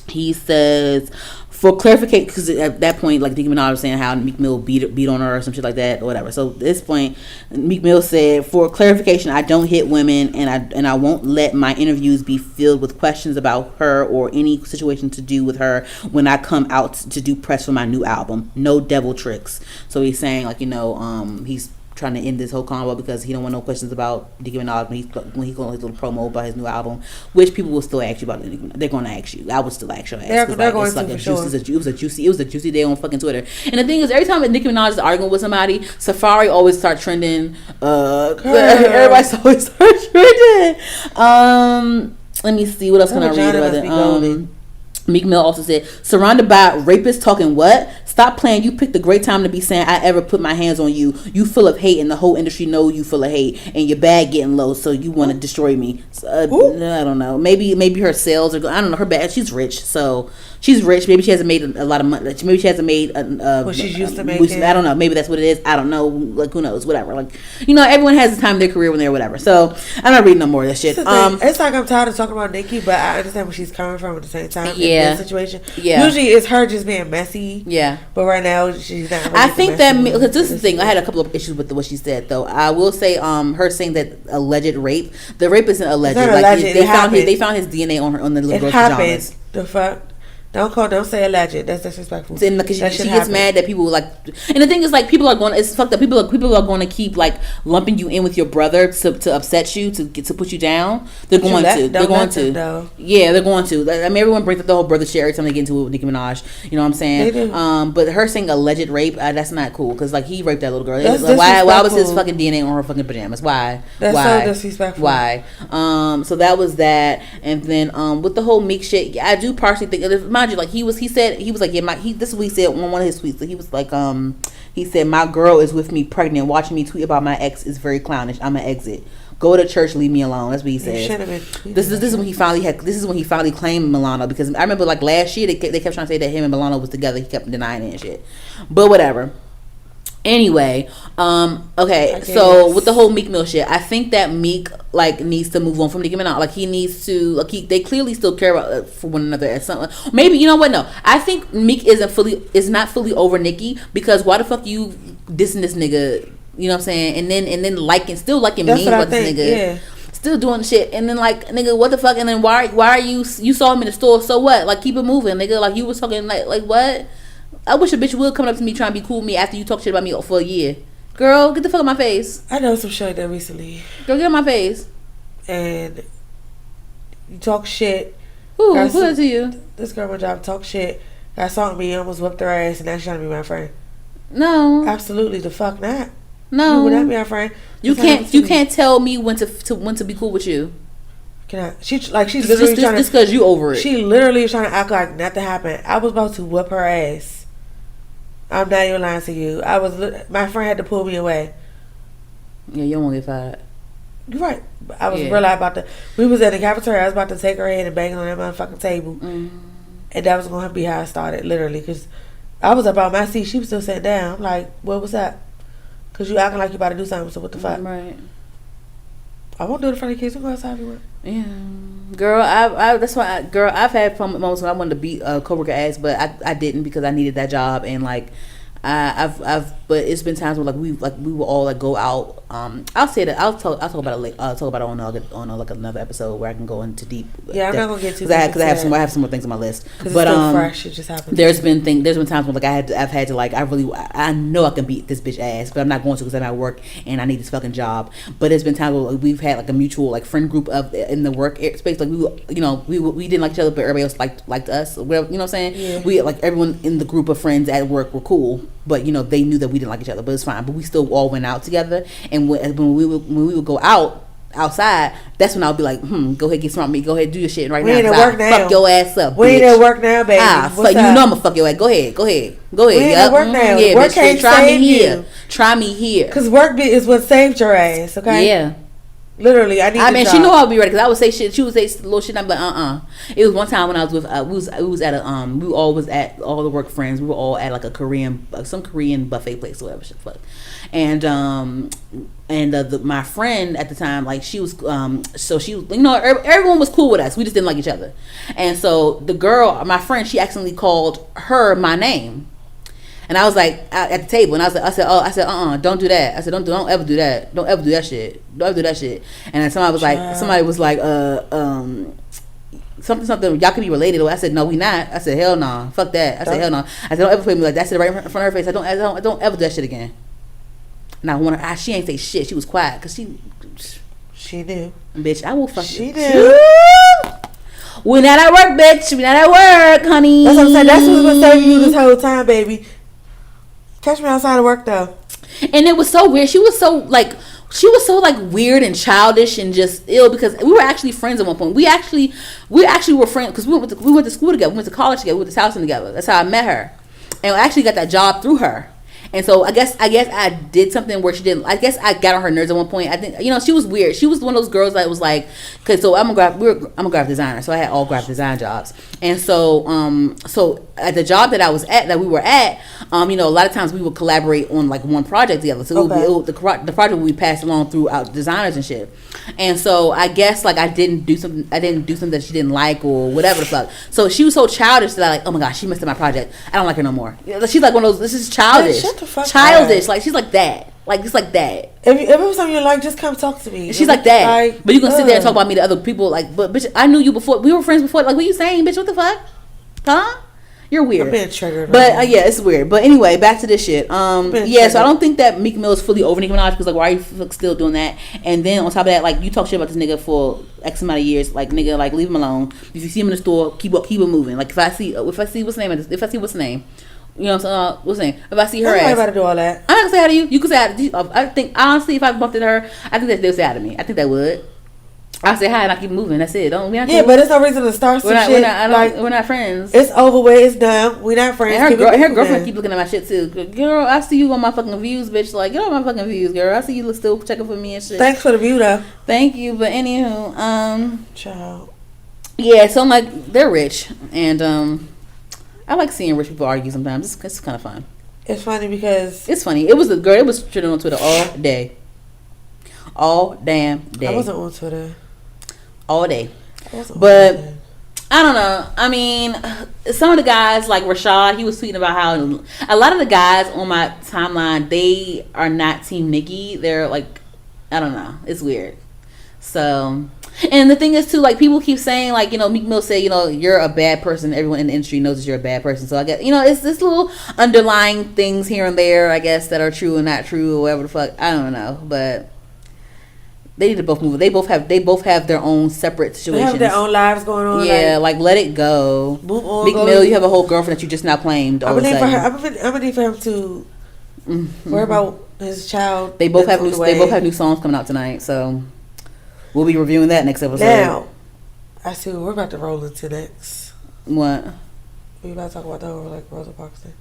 he says, for clarification, because at that point, like Nicki Minaj was saying how Meek Mill beat on her or some shit like that or whatever. So at this point, Meek Mill said, for clarification, I don't hit women and I won't let my interviews be filled with questions about her or any situation to do with her when I come out to do press for my new album. No devil tricks. So he's saying like, he's trying to end this whole convo because he don't want no questions about Nicki Minaj when he's going his little promo about his new album, which people will still ask you about. They're going to ask you. I would still ask your ass. They're like, going it's to like for a sure. juicy, it was a juicy day on fucking Twitter. And the thing is, every time Nicki Minaj is arguing with somebody, Safari always start trending. Everybody always start trending. Let me see what else can I read about it. Meek Mill also said, surrounded by rapists talking what? Stop playing. You picked a great time to be saying I ever put my hands on you. You full of hate and the whole industry know you full of hate and your bag getting low, so you want to destroy me. I don't know. Maybe her sales are, I don't know, her bag, she's rich, so she's rich. Maybe she hasn't made a lot of money. Maybe she hasn't made what she's used to making. I don't know. Maybe that's what it is. I don't know. Like, who knows? Whatever. Like, everyone has the time of their career when they're whatever. So I'm not reading no more of that shit. It's like I'm tired of talking about Nicki, but I understand where she's coming from at the same time. Yeah. In this situation. Yeah. Usually it's her just being messy. Yeah. But right now she's not. Really I think that because this is the thing. I had a couple of issues with what she said, though. I will say, her saying that alleged rape. The rape isn't alleged. It's not like alleged. they found his DNA on the little girl's pajamas. pajamas. The fuck. Don't say alleged. That's disrespectful. Because she gets mad that people like, and the thing is, like, people are going. It's fucked up. People are going to keep like lumping you in with your brother to upset you, to put you down. They're going to. Yeah, they're going to. I mean, everyone brings up the whole brother shit every time they get into it with Nicki Minaj. You know what I'm saying? They do. But her saying alleged rape, that's not cool. Because like he raped that little girl. That's like, why was his fucking DNA on her fucking pajamas? Why? That's so disrespectful. Why? So that was that. And then with the whole Meek shit, I do partially think. Mind you, like he said. He was like, yeah, this is what he said on one of his tweets. He was like, he said, my girl is with me pregnant. Watching me tweet about my ex is very clownish. I'm gonna exit. Go to church, leave me alone. That's what he said. This is when he finally claimed Milano, because I remember like last year they kept trying to say that him and Milano was together. He kept denying it and shit. But whatever. Anyway, okay, so with the whole Meek Mill shit, I think that Meek like needs to move on from Nicki Minaj. Like he needs to, like they clearly still care about for one another at some. Maybe you know what? No, I think Meek is not fully over Nicki, because why the fuck you dissing this nigga? You know what I'm saying? And then still liking me with this nigga. Yeah. Still doing shit, and then like, nigga, what the fuck? And then why are you saw him in the store? So what? Like, keep it moving, nigga. Like you was talking like what? I wish a bitch would come up to me trying to be cool with me after you talk shit about me for a year. Girl, get the fuck out my face. I know some shit like that recently. Girl, get on my face. And you talk shit. Who did to you? This girl, my job, talk shit. Got something me, almost whipped her ass, and now she's trying to be my friend. No. Absolutely, the fuck not. No. You would not be our friend. You can't tell me when to be cool with you. She's literally trying to. Just because you over it. She literally is trying to act like nothing happened. I was about to whip her ass. I'm not even lying to you. My friend had to pull me away. Yeah, you don't want to get fired. You're right. I was really about to. We was at the cafeteria. I was about to take her head and bang on that motherfucking table, and that was going to be how I started, literally. Because I was up on my seat. She was still sitting down. I'm like, what was that? Because you acting like you about to do something. So what the fuck? Right. I won't do it in front of kids. We'll go outside if you want. Yeah, girl. That's why, I've had moments when I wanted to beat a coworker ass, but I didn't, because I needed that job, and like but it's been times where like we will all like go out. I'll say that I'll talk about it later. I'll talk about it on like another episode where I can go into deep. Yeah, I'm not gonna get too. Because I have some more things on my list. But it's still fresh. It just happened. There's been times when like I've had to like I know I can beat this bitch ass, but I'm not going to, because I'm at work and I need this fucking job. But there's been times where like, we've had like a mutual like friend group in the work space. Like we didn't like each other, but everybody else liked us. Whatever, you know what I'm saying? Yeah. We like everyone in the group of friends at work were cool, but they knew that we didn't like each other, but it's fine. But we still all went out together, and when we would go outside, that's when I'll be like, go ahead, get smart me, go ahead, do your shit right now. We ain't at work now. Fuck your ass up. We ain't at work now, baby. Fuck, you know I'm gonna fuck your ass. Go ahead. We ain't at work now. Yeah, work bitch, can't try me here. Because work is what saved your ass. Okay. Yeah. Literally, I mean, she knew I would be ready, because I would say shit. She would say little shit, and I'd be like, It was one time when I was with, we all was at all the work friends. We were all at like a some Korean buffet place or whatever shit. Fuck. And my friend at the time, like she was, so she, everyone was cool with us. We just didn't like each other. And so the girl, my friend, she accidentally called her my name. And I was like at the table, and I said, don't do that. I said, don't ever do that. Don't ever do that shit. Don't ever do that shit. And then somebody was like, something. Y'all can be related. I said, no, we not. I said, hell no, fuck that. I said, hell no. I said, don't ever play me like that. I said right in front of her face. I don't ever do that shit again. And I want her. She ain't say shit. She was quiet because she knew. Bitch, I will fuck she you. knew. We not at work, bitch. We not at work, honey. That's what I'm saying. That's what's been serving you this whole time, baby. Catch me outside of work though. And it was so weird. She was so weird and childish and just ill because we were actually friends at one point. We actually were friends because we went to school together. We went to college together. We went to Towson together. That's how I met her, and I actually got that job through her. And so I guess I did something where she didn't. I guess I got on her nerves at one point. I think she was weird. She was one of those girls that was like, okay, so I'm a graphic designer, so I had all graphic design jobs. And so so at the job that we were at, a lot of times we would collaborate on like one project together. So the project would be passed along through our designers and shit. And so I guess like I didn't do something that she didn't like or whatever the fuck. So she was so childish that like, oh my gosh, she messed up my project. I don't like her no more. She's like one of those. This is childish. Shut the fuck Childish, up. like she's like that. Like it's like that. If it was something you like, just come talk to me. She's like that. But you gonna sit there and talk about me to other people like, but bitch, I knew you before. We were friends before. Like, what you saying, bitch? What the fuck? Huh? You're weird. I'm being triggered. But yeah, it's weird. But anyway, back to this shit. Yeah, so I don't think that Meek Mill is fully over Nicki Minaj because like, why are you still doing that? And then on top of that, like, you talk shit about this nigga for X amount of years. Like, nigga, like, leave him alone. If you see him in the store, keep it moving. Like, if I see what's name. You know what I'm saying? What's her name? If I see her ass, about to do all that. I'm not gonna say hi to you. You could say hi to you. I think honestly, if I bumped into her, I think that they'll say hi to me. I think they would. I'll say hi and I keep moving. That's it. But there's no reason to start some shit. We're not friends. It's over with. It's done. We're not friends. And her girlfriend keep looking at my shit too. Girl, I see you on my fucking views, bitch. Like, get on my fucking views, girl. I see you still checking for me and shit. Thanks for the view, though. Thank you. But anywho, child. Yeah, so I'm like, they're rich, and I like seeing rich people argue sometimes. It's kind of fun. It's funny because it's funny. It was trending on Twitter all day, all damn day. I wasn't on Twitter all day, but I don't know. I mean, some of the guys like Rashad, he was tweeting about how a lot of the guys on my timeline, they are not Team Nicki. They're like, I don't know. It's weird. So. And the thing is too, like, people keep saying, like, Meek Mill say, you're a bad person. Everyone in the industry knows that you're a bad person. So I guess, it's this little underlying things here and there, I guess, that are true and not true or whatever the fuck. I don't know, but they need to both move. They both have their own separate situations. They have their own lives going on. Yeah, like let it go. Move on. Meek Mill, you have a whole girlfriend that you just now claimed. I'm gonna need for him to worry about his child. They both have new songs coming out tonight, so. We'll be reviewing that next episode. Now, I see we're about to roll into next. What? We about to talk about the whole like Rosa Parks thing.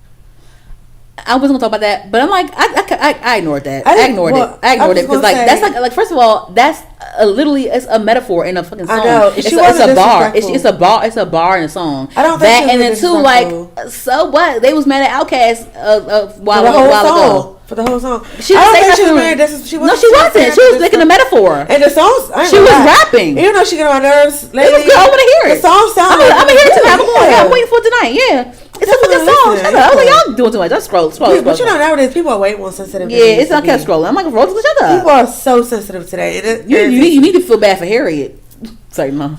I wasn't gonna talk about that, but I'm like, I ignored that. I ignored it because like that's like first of all, that's literally it's a metaphor in a fucking song. I know. It's a bar. It's a bar in a song. I don't think that and then two like so what? They was mad at Outkast a while ago. For the whole song. She didn't say she was mad. She wasn't. She was making a metaphor. And the songs, she was rapping. Even though she get on my nerves lately. It was good. I want to hear it. The song sounds I'm gonna hear it tonight. I'm waiting for it tonight. Yeah. It's a fucking song. Shut up. I was like, y'all doing too much. Just scroll. But you know, nowadays people are way more sensitive. Yeah, I kept scrolling. I'm like, Rosa, shut up. People are so sensitive today. You need to feel bad for Harriet. Sorry, Mom.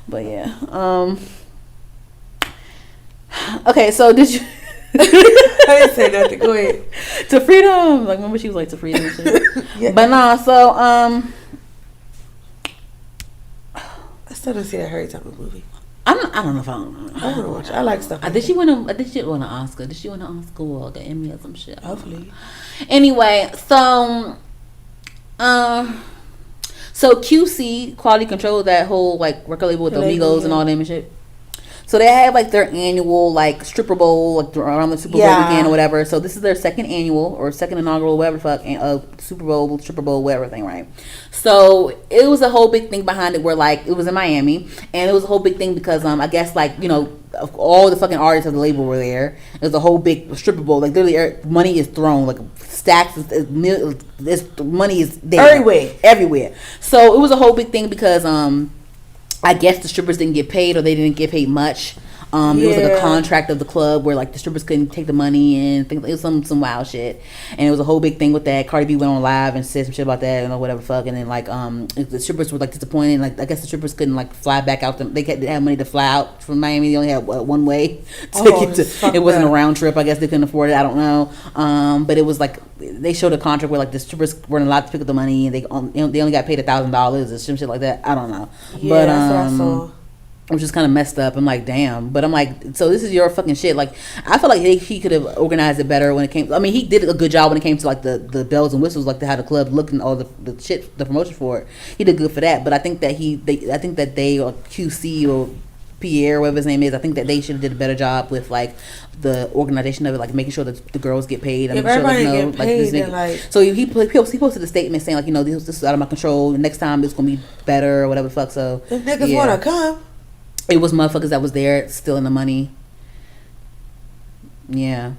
But yeah. Okay, so did you? I didn't say nothing. Go ahead. To freedom. Like, remember she was like to freedom and shit. Yeah. But nah, so I still don't see that Harry Tubman movie. I don't know if I want to watch it. I like stuff. Did she win an Oscar? Did she win an Oscar or the Emmy or some shit? Hopefully. Anyway, so QC, Quality Control, that whole like record label with the Amigos and all them and shit. So they have like their annual like stripper bowl like around the Super Bowl weekend or whatever. So this is their second annual or second inaugural whatever the fuck Super Bowl, stripper bowl, whatever thing, right? So it was a whole big thing behind it where like it was in Miami and it was a whole big thing because I guess like all the fucking artists of the label were there. It was a whole big stripper bowl. Like literally money is thrown like stacks. Money is there everywhere. So it was a whole big thing because I guess the strippers didn't get paid or they didn't get paid much It was like a contract of the club where like the strippers couldn't take the money and things. It was some wild shit, and it was a whole big thing with that. Cardi B went on live and said some shit about that and whatever fuck. And then like the strippers were like disappointed. Like I guess the strippers couldn't like fly back out. They didn't have money to fly out from Miami. They only had one way ticket. It wasn't a round trip. I guess they couldn't afford it. I don't know. But it was like they showed a contract where like the strippers weren't allowed to pick up the money and they only got paid $1,000 or some shit like that. I don't know. Yeah, but that's what I saw. Which is kind of messed up. I'm like, damn. But I'm like, so this is your fucking shit. Like, I feel like he could have organized it better when it came. I mean, he did a good job when it came to like the bells and whistles, like how the club looked and all the shit, the promotion for it. He did good for that. But I think that they or QC or Pierre, whatever his name is, I think that they should have did a better job with like the organization of it, like making sure that the girls get paid. If everybody get paid, so he posted a statement saying like, this is out of my control. Next time it's gonna be better or whatever the fuck. So if niggas wanna come. It was motherfuckers that was there stealing the money. Yeah.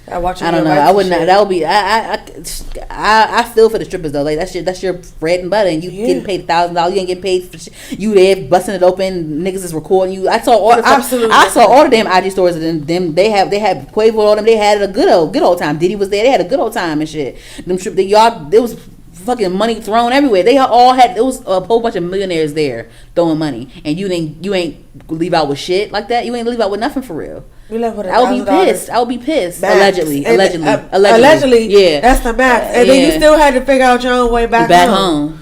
I don't know. I wouldn't. That would be. I feel for the strippers though. Like that's your bread and butter, and you getting paid $1,000. You ain't getting paid for you there busting it open. Niggas is recording you. I saw all the damn IG stories of them. They had Quavo on them. They had a good old time. Diddy was there. They had a good old time and shit. There was fucking money thrown everywhere. They all had. It was a whole bunch of millionaires there throwing money, and you ain't leave out with shit like that. You ain't leave out with nothing for real. I would be pissed. Allegedly. Yeah. That's the max. And then you still had to figure out your own way back home.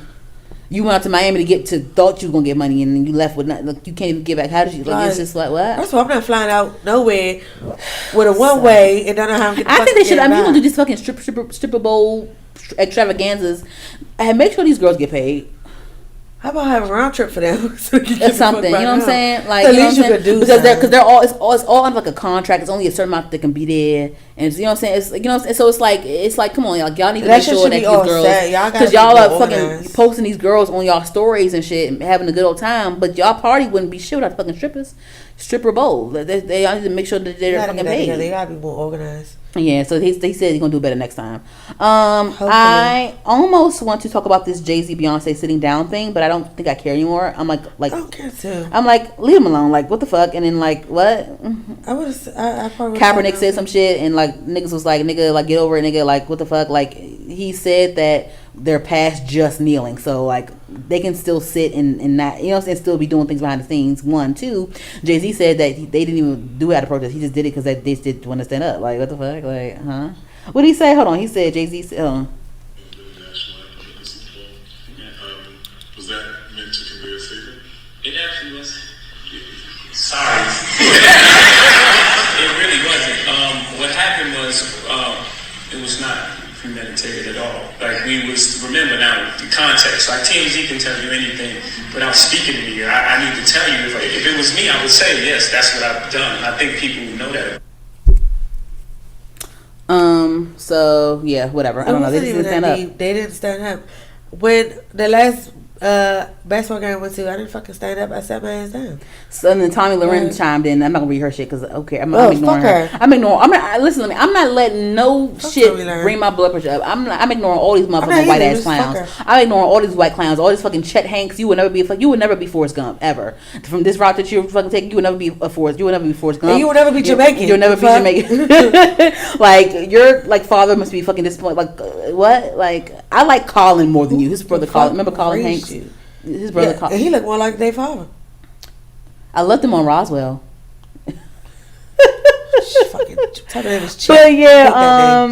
You went out to Miami thought you was gonna get money, and then you left with nothing. Like, you can't even get back. How did you? Like, it's just like what? First of all, I'm not flying out nowhere with a one way and don't know how I'm getting. I think they should. I mean, you gonna do these fucking stripper bowl extravaganzas, and make sure these girls get paid. How about having a round trip for them? So that's something, you know what I'm saying? Like, so at least you could do because they're all it's all under like a contract. It's only a certain amount that can be there, and you know what I'm saying? It's so it's like come on, like y'all need to make sure that these girls, because y'all are fucking posting these girls on y'all stories and shit, and having a good old time, but y'all party wouldn't be shit without fucking stripper bowl. They all need to make sure that they're fucking paid. They gotta be more organized. Yeah, so they said he's gonna do better next time. I almost want to talk about this Jay-Z Beyonce sitting down thing, but I don't think I care anymore. I'm like I don't care too. I'm like, leave him alone. Like, what the fuck? And then like, what? I probably Kaepernick said some shit, and like niggas was like, nigga, like get over it, nigga. Like, what the fuck? Like, he said that they're past just kneeling, so like they can still sit and not, you know, and still be doing things behind the scenes. 1, 2, Jay-Z said that they didn't even do it at a protest. He just did it because they just want to stand up. Like, what the fuck? Like, huh? What did he say? Hold on. He said Jay-Z said, was that meant to convey a statement? It actually was. Sorry. It really wasn't. What happened was it was not premeditated at all. Like, we was, remember now the context, like TMZ can tell you anything without speaking to me. I need to tell you, if it was me, I would say yes, that's what I've done. I think people know that. So yeah, whatever. I don't know. They didn't stand up. They didn't stand up. When the last basketball game I went to, I didn't fucking stand up. I sat my ass down. So then Tommy Loren chimed in. I'm not gonna read her shit because okay, I'm ignoring her. I'm listen to me. I'm not letting no shit bring my blood pressure up. I'm ignoring all these motherfucking white ass clowns. I'm ignoring all these white clowns. All these fucking Chet Hanks. You would never be Forrest Gump ever. From this route that you're fucking taking, you would never be Forrest. You would never be Forrest Gump. And you would never be Jamaican. You'll never be Jamaican. Like, your like father must be fucking disappointed. Like, what? Like, I like Colin more than you. His brother Colin. Remember Colin Hanks? His brother Colin. And he looked more like their father. I loved him on Roswell. But yeah,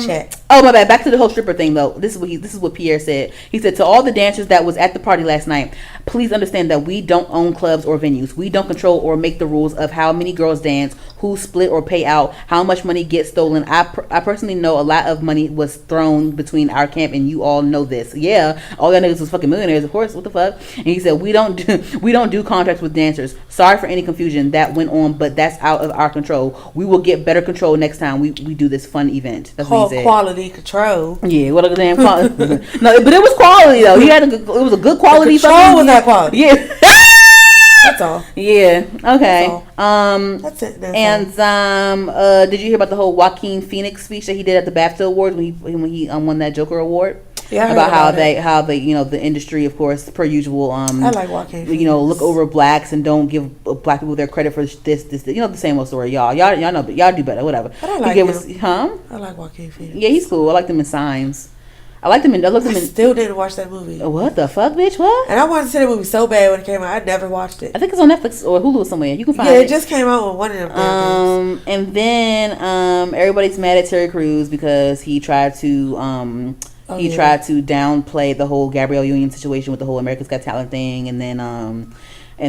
oh my bad. Back to the whole stripper thing though. This is what Pierre said. He said to all the dancers that was at the party last night, please understand that we don't own clubs or venues. We don't control or make the rules of how many girls dance, who split or pay out, how much money gets stolen. I personally know a lot of money was thrown between our camp, and you all know this. Yeah, all y'all niggas was fucking millionaires, of course. What the fuck? And he said we don't do contracts with dancers. Sorry for any confusion that went on, but that's out of our control. We will get better control next time we do this fun event. That's what he said. Quality control. Yeah, what a damn quality. No, but it was quality though. He had it was a good quality. The control was that quality. Yeah. That's all. Yeah. Okay. That's it. That's did you hear about the whole Joaquin Phoenix speech that he did at the BAFTA Awards when he won that Joker Award? about how they you know, the industry, of course, per usual. I like Joaquin Phoenix. You know, look over blacks and don't give black people their credit for this. You know, the same old story, y'all know, y'all do better, whatever. But I like him. I like Joaquin Phoenix. Yeah, he's cool. I like him in Signs. I still didn't watch that movie. What the fuck, bitch? What? And I wanted to see that movie so bad when it came out. I never watched it. I think it's on Netflix or Hulu somewhere. You can find it. Yeah, it just came out on one of them things. And then everybody's mad at Terry Crews because he tried to tried to downplay the whole Gabrielle Union situation with the whole America's Got Talent thing, and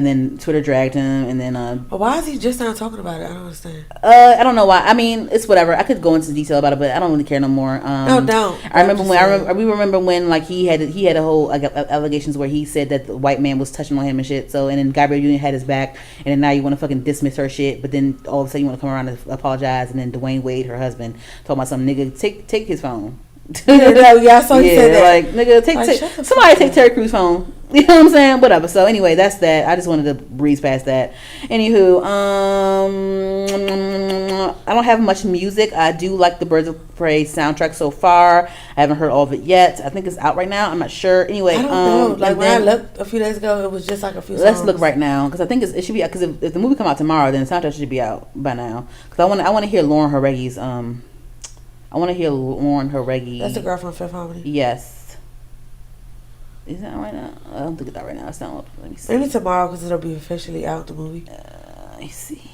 then Twitter dragged him, and then but why is he just not talking about it? I don't understand. I don't know why. I mean, it's whatever. I could go into detail about it, but I don't really care no more. No, don't. I remember when like he had a whole allegations where he said that the white man was touching on him and shit. So, and then Gabrielle Union had his back, and then now you want to fucking dismiss her shit, but then all of a sudden you want to come around and apologize, and then Dwayne Wade, her husband, talking about some nigga take his phone. I saw you said that. Like, nigga, somebody take Terry Crews' phone. You know what I'm saying? Whatever. So anyway, that's that. I just wanted to breeze past that. Anywho, I don't have much music. I do like the Birds of Prey soundtrack so far. I haven't heard all of it yet. I think it's out right now. I'm not sure. Anyway, I don't know. Like when I looked a few days ago, it was just like a few songs. Let's look right now because I think it should be out. Because if the movie come out tomorrow, then the soundtrack should be out by now. Because I want to hear Lauren Jaregi's That's the girl from Fifth Harmony. Yes. Is that right now? I don't think it's out right now. It's not. Let me see. Maybe tomorrow because it'll be officially out, the movie. Let me see.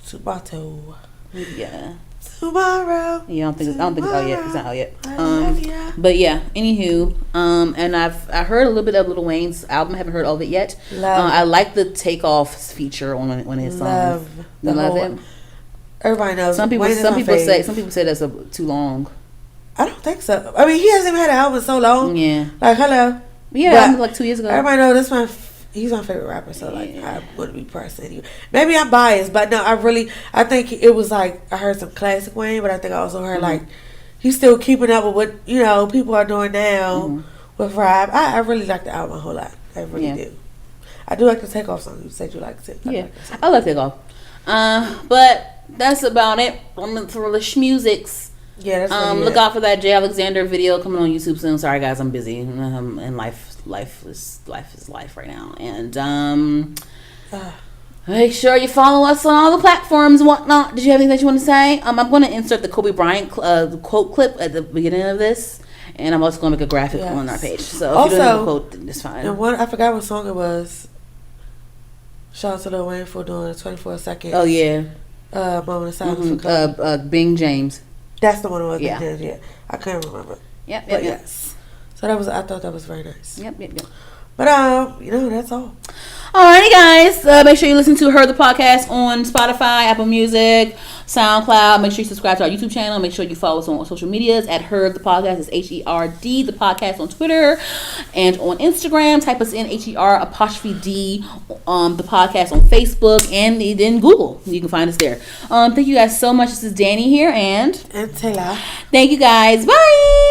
Tomorrow. Yeah. Tomorrow. Yeah, I don't think it's out yet. It's not out yet. But yeah. Anywho, and I heard a little bit of Lil Wayne's album. I haven't heard all of it yet. I like the Takeoff feature on his songs. Love it. Everybody knows. Some people say that's too long. I don't think so. I mean, he hasn't even had an album so long. Yeah. Like, hello. Yeah, like 2 years ago. Everybody knows he's my favorite rapper. So like, I wouldn't be pressed anyway. Maybe I'm biased, but no, I think it was like I heard some classic Wayne, but I think I also heard like he's still keeping up with what people are doing now with rap. I really like the album a whole lot. I really do. I do like the Takeoff song. You said you liked it. I like Takeoff. But that's about it for the schmusics. Yeah, that's look out for that Jay Alexander video coming on YouTube soon. Sorry guys, I'm busy and life is life right now. And make sure you follow us on all the platforms and whatnot. Did you have anything that you want to say? I'm going to insert the Kobe Bryant quote clip at the beginning of this, and I'm also going to make a graphic on our page. So if you don't have a quote, then it's fine. And I forgot what song it was. Shout out to Lil Wayne for doing a 24 seconds. Oh yeah. Moment of silence for Kobe. Bing James. That's the one it was. Yeah. I can't remember. Yep. Yes. So I thought that was very nice. Yep. But that's all. Alrighty, guys. Make sure you listen to Her the Podcast on Spotify, Apple Music, SoundCloud. Make sure you subscribe to our YouTube channel. Make sure you follow us on social medias at Her the Podcast. It's HERD the podcast on Twitter and on Instagram. Type us in HER''D the podcast on Facebook and then Google. You can find us there. Thank you guys so much. This is Danny here and Taylor. Thank you guys. Bye.